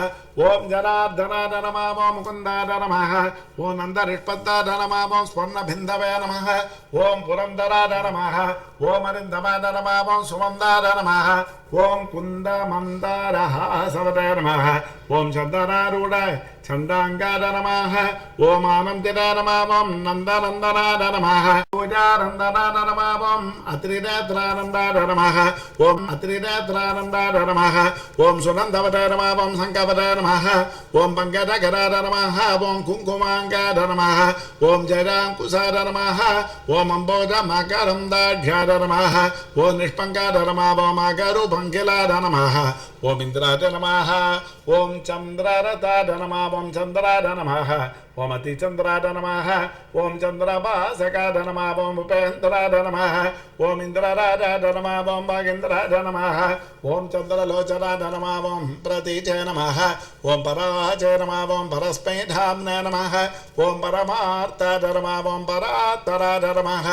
ओम जनार्दनाय नमः ओम मुकुन्दाय नमः ओम नन्दनिष्पत्ताय नमः ओम स्वर्णबिन्दवे नमः ओम पुरन्दराय नमः ओम अरिन्दमाय नमः ओम सुमन्दाय नमः ओम कुन्दमन्दारहासवते नमः ओम चन्दनारूढाय छन्दाङ्गाय नमः ओम आनन्दिनाय नमः ओम नन्दनन्दनाय नमः पूजानन्दनाय नमः ओम अत्रिनेत्रानन्दाय नमः ओम अत्रिनेत्रानन्दाय नमः ओम सुनन्दवते नमः ओम शङ्खवते नमः ओम पङ्कजकराय नमः ओम कुङ्कुमाङ्गाय नमः ओम जयाङ्कुशाय नमः ओम अम्बोजमकरन्दाढ्याय नमः ओम निष्पङ्काय नमः ओम अगरुपङ्किलाय नमः ओम इन्द्राय नमः ओम चन्द्ररथाय नमः ओम चन्द्राय नमः ओम अतिचन्द्राय नमः ओम चन्द्रभासकाय नमः ओम उपेन्द्राय नमः ओम इन्द्रराजाय नमः ओम भागेन्द्राय नमः ओम चन्द्रलोचनाय नमः ओम प्रतीचे नमः ओम पराचे नमः ओम परस्मैधाम्ने नमः ओम परमार्थाय नमः ओम परात्तराय नमः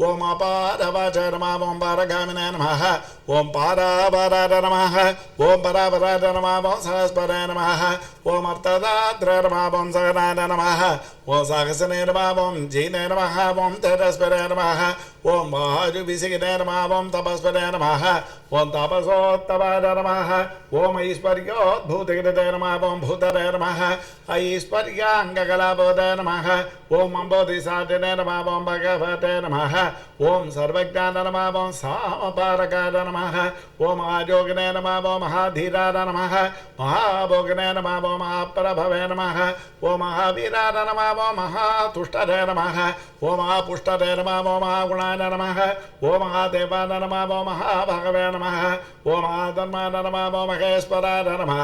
ओम अपारवाचे नमः ओम पारगामिने नमः ओम पारावराय नमः ओम परावराय नमः ओम सहस्पराय नमः ओम अर्थदात्रे नमः ओम सहनाय नमः ஓம் சகசனே நமः ஓம் ஜீனே நமः ஓம் தேஜஸ்வரே நமः ஓம் வாயுவிசிகினே நமः ஓம் தபஸ்வரே நமः ஓம் தபசோத்தவாய நமः ஓம் ஐஸ்வர்யோத்பூதகிரிதே நமः ஓம் பூதரே நமः ஐஸ்வர்யாங்ககலாபோதே நமः ஓம் அம்போதிசாட்டினே நமः ஓம் பகவதே நமः ஓம் சர்வஜான நமः ஓம் சாமபாரகாய நமः ஓம் ஆஜோகினே நமः ஓம் மகாதீராய நமः महाभोगने नमः वो महाप्रभवे नमः वो महावीराय नमः वो महातुष्टरे नमः वो महापुष्टरे नमः वो महागुणाय नमः वो महादेवाय नमः वो महाभगवे नमः वो महाधर्माय नमः वो महेश्वराय नमः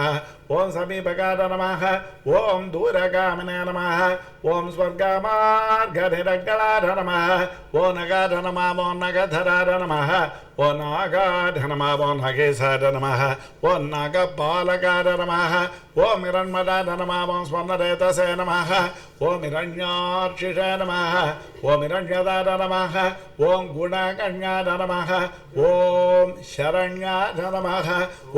ओम समीपकाय नमः ओम दूरगामिने नमः ओम स्वर्गमार्गनिरगणाय नमः ओ नगाय नमः वो नगधराय नमः ओ नागाय नमः वो नगेशाय नमः ओ नागपालकाय नमः ओम हिरण्मयाय नमः ओम स्वर्णरेतसे नमः ओम हिरण्यार्चिषे नमः ओम हिरण्यदाय नमः ओम गुणगण्याय नमः ओम शरण्याय नमः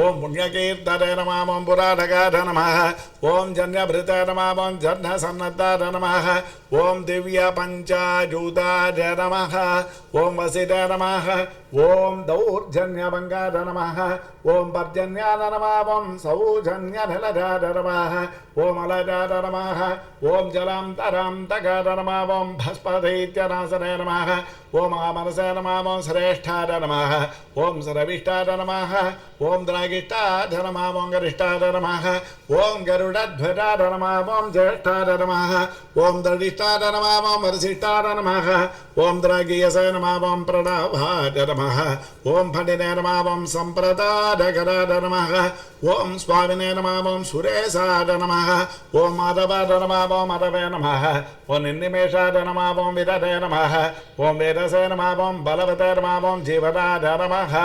ओम पुण्यकीर्तने नमः ओम पुराणकाय नमः ओम जन्यभृते नमः ओम जन्यसन्नताय नमः ओम दिव्यपञ्चाजूताय नमः ओम वसिते नमः ओम दौर्जन्यभङ्गाय नमः ओम पर्जन्याय नमः ओम सौजन्यनिलजाय नमः ओम अलजाय नमः ओम जलान्तरान्तकाय नमः ओम भस्मदैत्यनाशने नमः ओम आमनसे नमः ओम श्रेष्ठाय नमः ओम सर्विष्ठाय नमः ओम द्रागिष्ठाय नमः ओम गरिष्ठाय नमः ओम गरुडध्वजाय नमः ओम ज्येष्ठाय नमः ओम दृढिष्ठाय नमः ओम वरिष्ठाय नमः ओम द्रागीयसे नमः ओम प्रणवाय नमः ओम फणिने नमः ओम सम्प्रदायकराय नमः ओम स्वामिने नमः ओम सुरेशाय नमः ओम माधवाय नमः ओम माधवे नमः ओम निर्निमेषाय नमः ओम विदते नमः ओम वेदसे नमः ओम बलवते नमः ओम जीवनाय नमः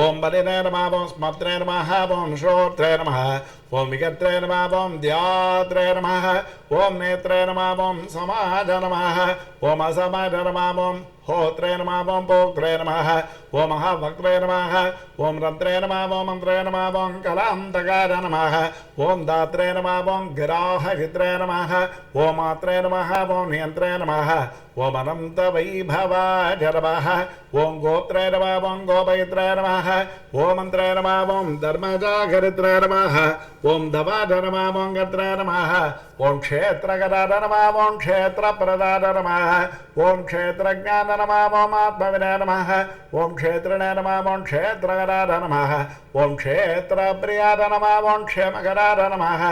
ओम बलिने नमः ओम स्मत्रे नमः ओम श्रोत्रे नमः ओम विगत्रे नमः ओम ध्यात्रे नमः ओम नेत्रे नमः ओम समाज नमः ओम असमाज नमः ओम होत्रे नमः ओम पोक्त्रे नमः ओम महाभक्त्रे नमः ओम रन्त्रे नमः ओम मन्त्रे नमः ओम कलान्तकाय नमः ओम दात्रे नमः ओम गिराहहित्रे नमः ओम मात्रे नमः ओम नियन्त्रे नमः ओम अनन्तवैभवाय नमः ओम गोत्रे नमः ओम गोपयित्रे नमः ओम मन्त्रे नमः ओम धर्मजागरित्रे नमः ओम दवाय नमः ओम गत्रे नमः ओम क्षेत्रगदाय नमः ओम क्षेत्रप्रदाय नमः ओम क्षेत्रज्ञाय नमः ओम आत्मविने नमः ओम क्षेत्रिणे नमः ओम क्षेत्रगदाय नमः ओम क्षेत्रप्रियाय नमः ओम क्षेमकराय नमः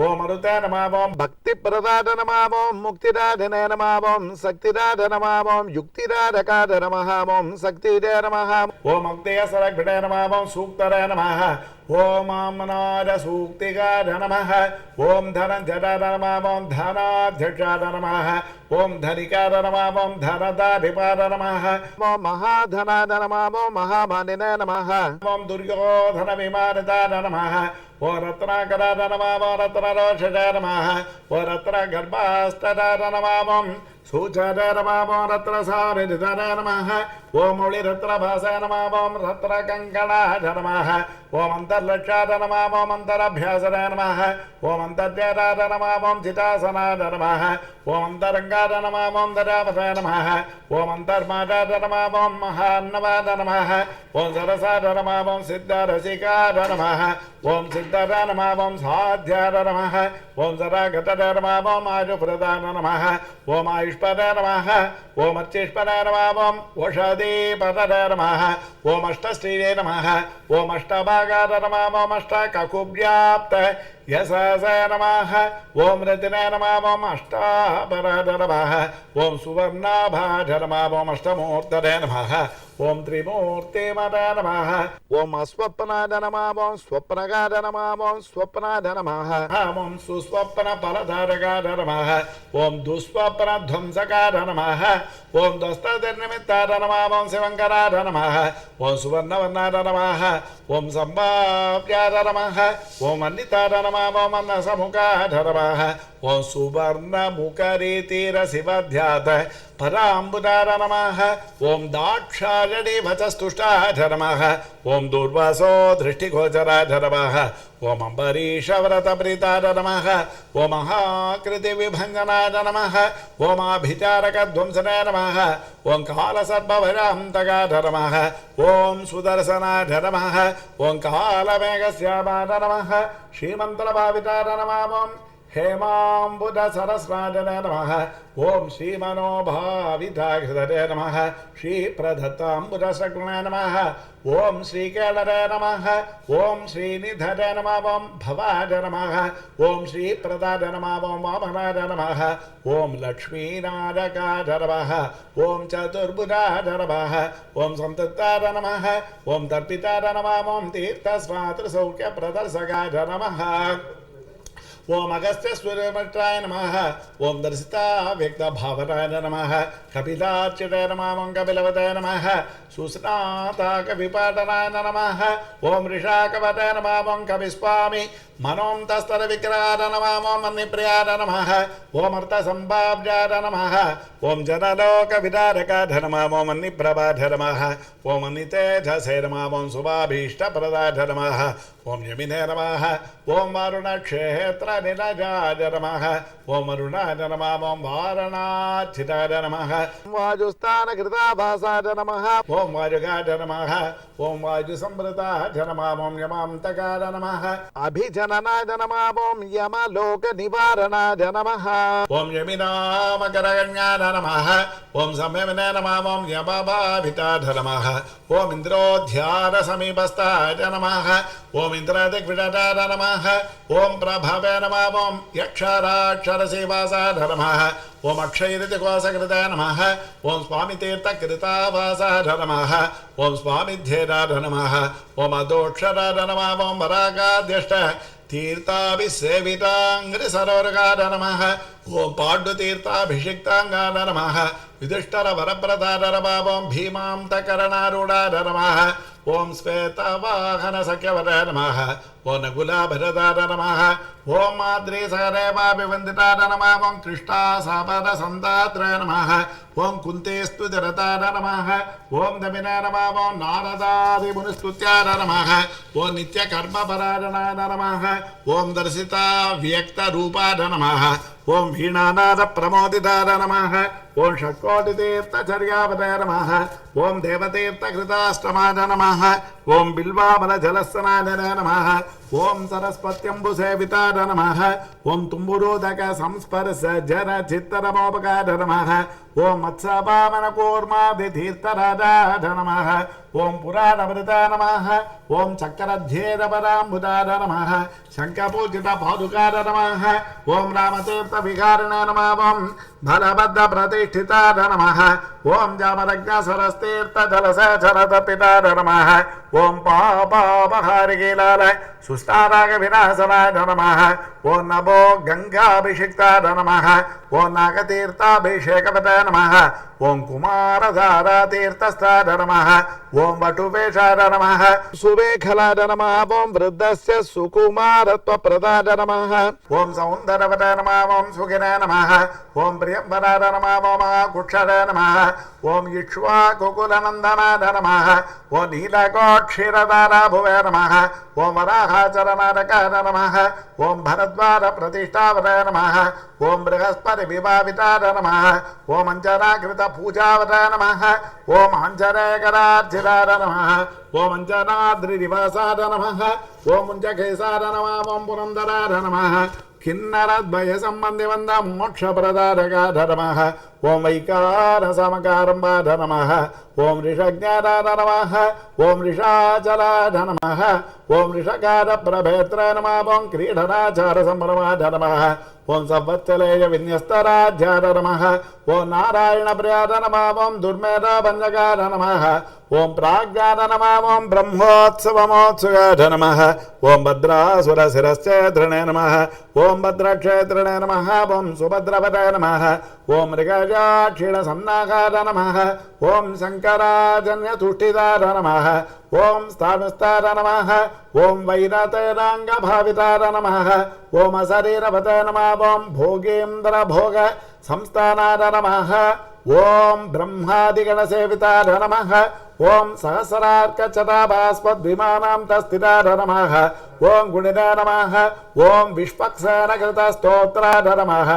ओम मरुते नमः ओम भक्तिप्रदाय नमः ओम मुक्तिदायिने नमः ओम शक्तिदाय नमः ओम युक्तिदायकाय नमः ओम शक्तिदे नमः ओम मुक्तियसरक्षणे नमः ओम सूक्तरे नमः ओम आमनाय सूक्तिकाय नमः ओम धनञ्जयाय नमः ओम धनाध्यक्षाय नमः ओम धनिकाय नमः ओम धनदाधिपाय नमः ओम महाधनाय नमः ओम महामानिने नमः ओम दुर्योधनविमानिताय नमः ओ रत्नाकराय नमः ओ रत्नरोषजाय नमः ओ रत्नगर्भास्तदाय नमः ओम सूचराय नमः ओम रत्नसारिधाय नमः ओम मौलिरत्नभासाय नमः ओम रत्नकङ्कणाय नमः ओम अन्तर्लक्षाय नमः ओम अन्तरभ्यासनाय नमः ओम अन्तर्जयाय नमः ओम चितासनाय नमः ओम अन्तरङ्गाय नमः ओम दरावताय नमः ओम अन्तर्मादाय नमः ओम महान्नवाय नमः ओम सरसाय नमः ओम सिद्धरसिकाय नमः ओम सिद्धराय नमः ओम साध्याय नमः ओम सरागताय नमः ओम आयुप्रदाय नमः ओम आयुष्पदाय नमः ओम अर्चिष्पदाय नमः ओम ओषधीपदाय नमः ओम अष्टश्रीये नमः ओम अष्टभागाय नमः ओम अष्टककुव्याप्त यशसे नमः ओम रतिने नमः ओम अष्टापराय नमः ओम सुवर्णाभाय नमः ओम अष्टमूर्तये नमः ओम त्रिमूर्तिमते नमः ओम अस्वप्नाय नमः ओम स्वप्नगाय नमः ओम स्वप्नाय नमः ओम सुस्वप्नफलधारकाय नमः ओम दुःस्वप्नध्वंसकाय नमः ओम दस्तनिमित्ताय नमः ओम शिवङ्कराय नमः ओम सुवर्णवर्णाय नमः ओम सम्भाव्याय नमः ओम अन्निताय नमः ओम अन्नसमुखाय नमः ओम सुवर्णमुखरीतिरसिवध्यात् पराम्बुदार नमः ओम दाक्षायणी वचस्तुष्टाय नमः ओम दूर्वासो दृष्टिगोचराय नमः ओम अम्बरीशव्रतप्रीताय नमः ओम महाकृतिविभञ्जनाय नमः ओम अभिचारकध्वंसनाय नमः ओम कालसर्पभयान्तकाय नमः ओम सुदर्शनाय नमः ओम कालमेघश्यामाय नमः श्रीमन्त्रभाविताय नमः ओम हेमाम्बुधसरस्राजने नमः ओम श्रीमनोभाविताघृतरे नमः श्रीप्रदत्ताम्बुधशकुने नमः ओम श्रीकेलरे नमः ओम श्रीनिधरे नमः ओम भवाय नमः ओम श्रीप्रदाय नमः ओम वामनाय नमः ओम लक्ष्मीनारकाय नमः ओम चतुर्भुजाय नमः ओम संतताय नमः ओम तर्पिताय नमः ओम तीर्थस्वातृसौख्यप्रदर्शकाय नमः ओम अगस्त्य सूर्यमत्राय नमः ओम दर्शिता व्यक्त भावनाय नमः कपिलाच्युताय नमः ओम कपिलवताय नमः सुस्नाता कविपाटनाय नमः ओम ऋषाकवताय नमः ओम कविस्वामी मनोन्तस्तर विक्राय नमः ओम मन्निप्रियाय नमः ओम अर्थसंभाव्याय नमः ओम जनलोक विदारकाय नमः ओम मन्निप्रभाय नमः ओम मन्नितेजसे नमः ओम शुभाभीष्टप्रदाय नमः ओम यमिने नमः ओम वरुणक्षेत्र निलजाय नमः ओम अरुणाय नमः ओम वारणाचिताय नमः वायुस्थानकृताभासाय नमः ओम वायुगाय नमः ओम वायुसंवृताय नमः ओम यमान्तकाय नमः अभिजननाय नमः ओम यमलोकनिवारणाय नमः ओम यमिनामकरगण्याय नमः ओम संयमने नमः ओम यमभाविताय नमः ओम इन्द्रोध्यानसमीपस्थाय नमः ओम इंद्रदिग्विजयाय नमः ओम प्रभवे नमः ओम यक्षराक्षरसेवासाय नमः ओम अक्षयरितिकोशकृताय नमः ओम स्वामितीर्थकृतावासाय नमः ओम स्वामिध्येयाय नमः ओम अदोक्षराय नमः ओम वरागाद्यष्ट तीर्थाभिसेविताङ्घ्रिसरोरगाय नमः ओम पाण्डुतीर्थाभिषिक्ताङ्गाय नमः युधिष्ठिरवरप्रदाय नमः ओम भीमान्तकरणारूढाय नमः ओम श्वेतवाहनसख्यवराय नमः ओम नकुलाभरदाय नमः ओम माद्रीसहदेवाभिवन्दिताय नमः ओम कृष्णासापदसन्दात्राय नमः ओम कुन्तेस्तुतिरताय नमः ओम दमिनाय नमः ओम नारदादिमुनिस्तुत्याय नमः ओम नित्यकर्मपरायणाय नमः ओम दर्शिता व्यक्तरूपाय नमः ओम वीणानादप्रमोदिताय नमः ओम षट्कोटितीर्थचर्यावताय नमः ओम देवतीर्थकृताष्टमाय नमः ओम बिल्वामलजलस्नाय नमः ओम सरस्वत्यम्बुसेविताय नमः ओम तुम्बुरोदक संस्पर्श जन चित्तरमोपकाय नमः ओम मत्स्यपावनकूर्मादितीर्थराजाय नमः ओम पुराणवृताय नमः ओम चक्रध्येदपराम्बुदाय नमः शङ्खपूजितपादुकाय नमः ओम रामतीर्थविहारिणे नमः ओम बलभद्रप्रतिष्ठिताय नमः ओम जामरज्ञसरस्तीर्थजलसचरतपिताय नमः ओम पापापहारिकीलाल सुस्तारागविनाशनाय नमः ओम नभो गंगाभिषिक्ताय नमः ओम नागतीर्थाभिषेकवताय नमः ओम कुमारधारातीर्थस्थाय नमः ओम वटुवेशाय नमः सुवेखलाय नमः ओम वृद्धस्य सुकुमारत्वप्रदाय नमः ओम सौन्दरवताय नमः ओम सुखिनाय नमः ओम प्रियंवराय नमः ओम कुक्षराय नमः ओम इक्ष्वाकुकुलनन्दनाय नमः ओम नीलकोक्षीरदाराभुवे नमः ओम वराहाचरनारकाय नमः ओम भरद्वारप्रतिष्ठावताय नमः ओम बृहस्पतिविभाविताय नमः ओम अंजनाकृतपूजावताय नमः ओम आञ्जनेयकरार्चिताय नमः ओम अंजनाद्रिनिवासाय नमः ओम मुञ्जकेशाय नमः ओम पुरन्दराय नमः किन्नरद्वय सम्बन्धिवन्द मोक्षप्रदायकाय नमः ओम वैकारसमकारम्बाय नमः ओम ऋषज्ञाय नमः ओम ऋषाचलाय नमः ओम ऋषकारप्रभेत्राय नमः ओम क्रीडनाचारसम्भ्रमाय नमः ओम संवत्सलेय विन्यस्तराज्याय नमः ओम नारायणप्रियाय नमः ओम दुर्मेधभञ्जकाय नमः ओम प्राज्ञाय नमः ओम ब्रह्मोत्सवमोत्सुकाय नमः ओम भद्रासुरशिरश्चेत्रिणे नमः ओम भद्रक्षेत्रिणे नमः ओम सुभद्रपदाय नमः ओम मृगजाक्षीणसन्नागाय नमः ओम शङ्कराजन्यतुष्टिदाय नमः ओम स्थाणुस्ताय नमः ओम वैरतैराङ्गभाविताय नमः ओम शरीरवताय नमः ओम भोगेन्द्रभोग संस्थानाय नमः ओम ब्रह्मादिगणसेविताय नमः ओम सहस्रार्कचटाभास्पद्विमानां तस्थिताय नमः ओम गुणिनाय नमः ओम विश्वक्सेनकृतस्तोत्राय नमः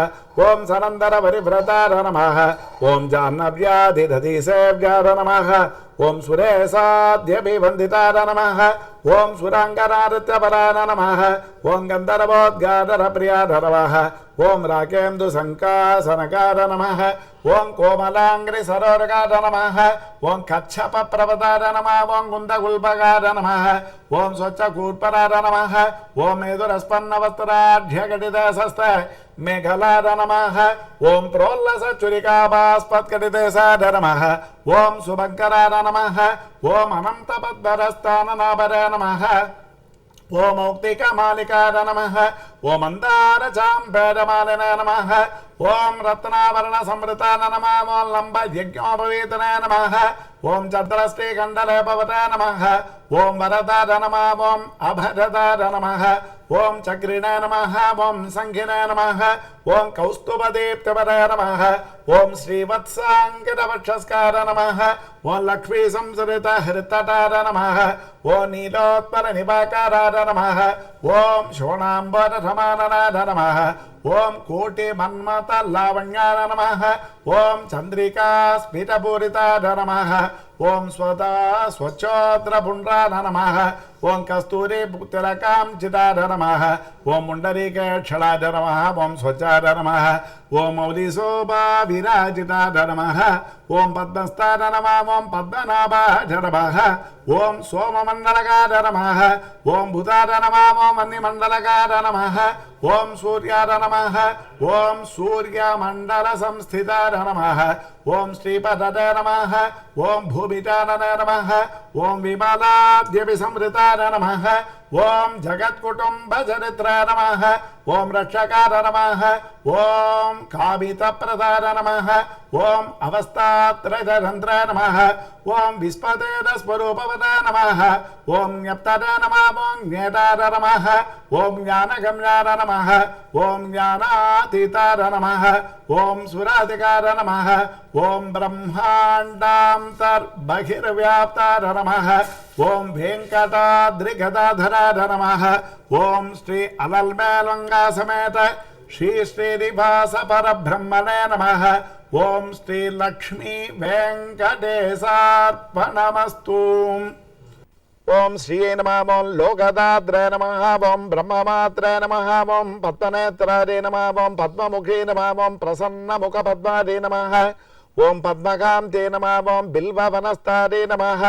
ओम सनन्दरपरिव्रताय नमः ओम जाह्नव्याधिदधिसेव्याय नमः ओम सुरेशाद्यभिवन्दिताय नमः ओम सुराङ्गनारत्यपराय नमः ओम गन्धर्वोद्गारप्रियाय नमः ओम राकेन्दुसङ्कासनकाय नमः ओम कोमलाङ्घ्रिसरोरकाय नमः ओम कच्छपप्रवताय नमः ओम गुन्दगुल्बकाय नमः ओम स्वच्छकूर्पराय नमः ओम मेदुरस्पन्नवस्त्राढ्यघटितशस्त्र मेघलाय नमः ओम प्रोल्लसचुरिकाभास्पत्कटितेशाय नमः ओम सुभङ्कराय नमः ओम अनन्तपद्मरस्ताननाभराय नमः ओम औक्तिकमालिकाय नमः ओम मन्दारचाम्बेरमालिनाय नमः ओम रत्नाभरणसंवृताय नमः ओम लम्बयज्ञोपवीतनाय नमः ओम चतुरश्रीकण्डलेपवताय नमः ओम वरदाय नमः ओम अभरदाय नमः ओम चक्रिणाय नमः ओम संघिनाय नमः ओम कौस्तुभदीप्तपराय नमः ओम श्रीवत्साङ्कितवक्षस्काराय नमः ओम लक्ष्मी संसृतहृतटाय नमः ओम नीलोत्पलनिभाकाराय नमः ओम शोणाम्बरसमाननाय नमः ओम कोटिमन्मथलावण्याय नमः ओम चन्द्रिकास्फितपूरिताय नमः ओम स्वदा स्वच्छोद्रपुण्ड्राय नमः ओम कस्तूरी तिलकाञ्चिताय नमः ओम मुण्डरीकेक्षणाय नमः ओम स्वच्छाय नमः ओम मौलिशोभाविराजिताय नमः ओम पद्मस्ताय नमः ओम पद्मनाभाय नमः ओम सोममण्डलकाय नमः ओम भूताय नमः ओम वह्निमण्डलकाय नमः ओम सूर्याय नमः ओम सूर्यमण्डलसंस्थिताय नमः ओम श्रीपदये नमः ओम भूमिजाननाय नमः ओम विमलाद्यभिसंवृताय नमः ओम जगत्कुटुम्बचरित्राय नमः ओम रक्षकाय नमः ओम कामितप्रदाय नमः ओम अवस्थात्रयतन्त्राय नमः ओम विस्पतेरस्वरूपवदाय नमः ओम ज्ञप्तदाय नमः ओम ज्ञेताय नमः ओम ज्ञानगम्याय नमः ओम ज्ञानातीताय नमः ओम सुराधिकाय नमः ओम ब्रह्माण्डान्तर्बहिर्व्याप्ताय नमः ओम वेङ्कटाद्रिगदाधराय नमः ओम श्री अलल्मेलङ्गा समेत श्री श्रीनिवास परब्रह्मणे नमः ओम श्री लक्ष्मी वेङ्कटेशार्पणमस्तु ओम श्री नमः ओम लोकदात्रे नमः ओम ब्रह्ममात्रे नमः ओम पद्मनेत्राय नमः ओम पद्ममुखे नमः ओम प्रसन्नमुखपद्माय नमः ओम पद्मकान्ते नमः ओम बिल्ववनस्ताय नमः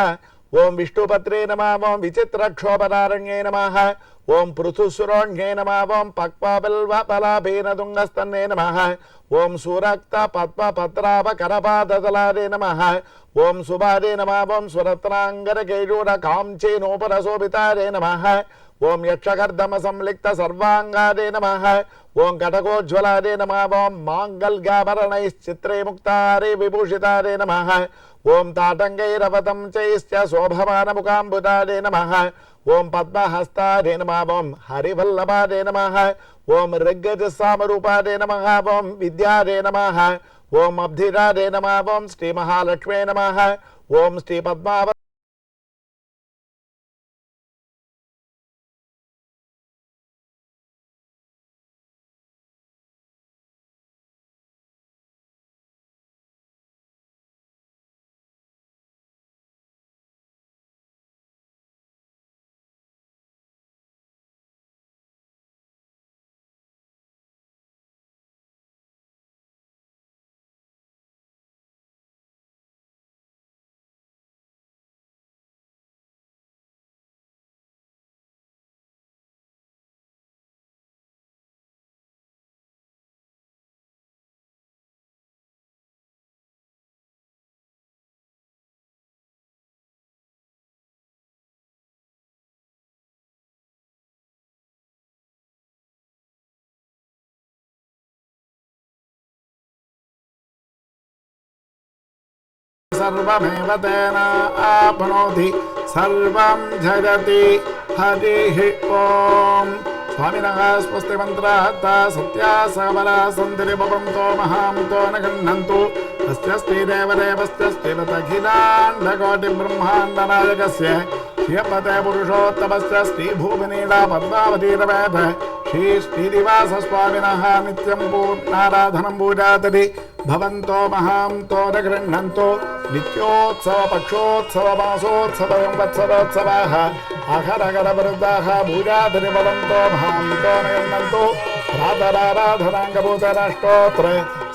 ओम विष्णुपत्रे नमः ओम विचित्रक्षोभदारण्ये नमः ओम पृथुसुरोण्ये नमः ओम पक्वबिल्वफलाभेनदुङ्गस्तन्ने नमः ओम सुरक्त पद्मपत्रावकरपादतलाय नमः ओम सुभारे नमः ओम सुरत्नाङ्गरकेयूरकाञ्चेनोपरशोभिताय नमः ओम यक्षकर्दमसंलिप्त सर्वाङ्गाय नमः ओम कटकोज्ज्वलाय नमः ओम माङ्गल्याभरणैश्चित्रे मुक्तारे विभूषिताय नमः ओम ताटङ्गैरवतं चैश्च शोभमानमुखाम्बुदाय नमः ओम पद्महस्ताय नमः ओम हरिवल्लभाय नमः ओम ऋग्गजसामरूपाय नमः ओम विद्याय नमः ओम अब्धिराय नमः ओम श्री महालक्ष्मे नमः ओम श्री पद्माव सर्वमेव तेन आपनोति सर्वं जगति हरिः ओम स्वामिनः स्वस्ति मन्त्राः सत्या सबला सन्ति भवन्तो महान्तो न गृह्णन्तु अस्य श्रीदेवदेवस्य श्रीमदखिलाण्डकोटिब्रह्माण्डनायकस्य श्रियपते पुरुषोत्तमस्य श्रीभूमिनीला पद्मावतीरवेद श्रीनिवासस्वामिनः नित्यं पूर्णाराधनं पूजातरि भवन्तो महान्तो न गृह्णन्तु नित्योत्सव पक्षोत्सव मासोत्सव संवत्सरोत्सवाः अहरगरवृद्धाः पूजातरि भवन्तो महान्तो न गृह्णन्तु प्रातराराधनाङ्गभूतराष्टोत्र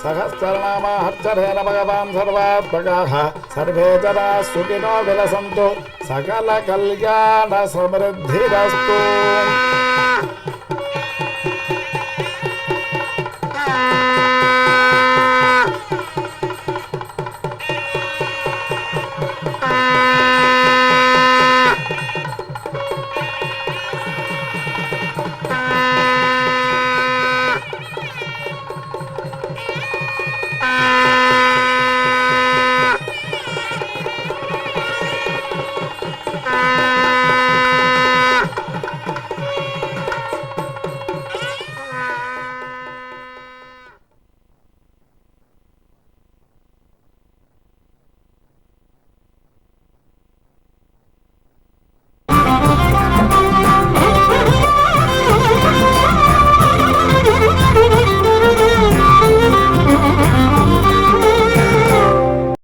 सहस्रनामाहर्चरेण भगवान् सर्वात्मकाः सर्वे जनाः सुखिनो विलसन्तु सकलकल्याणसमृद्धिरस्तु।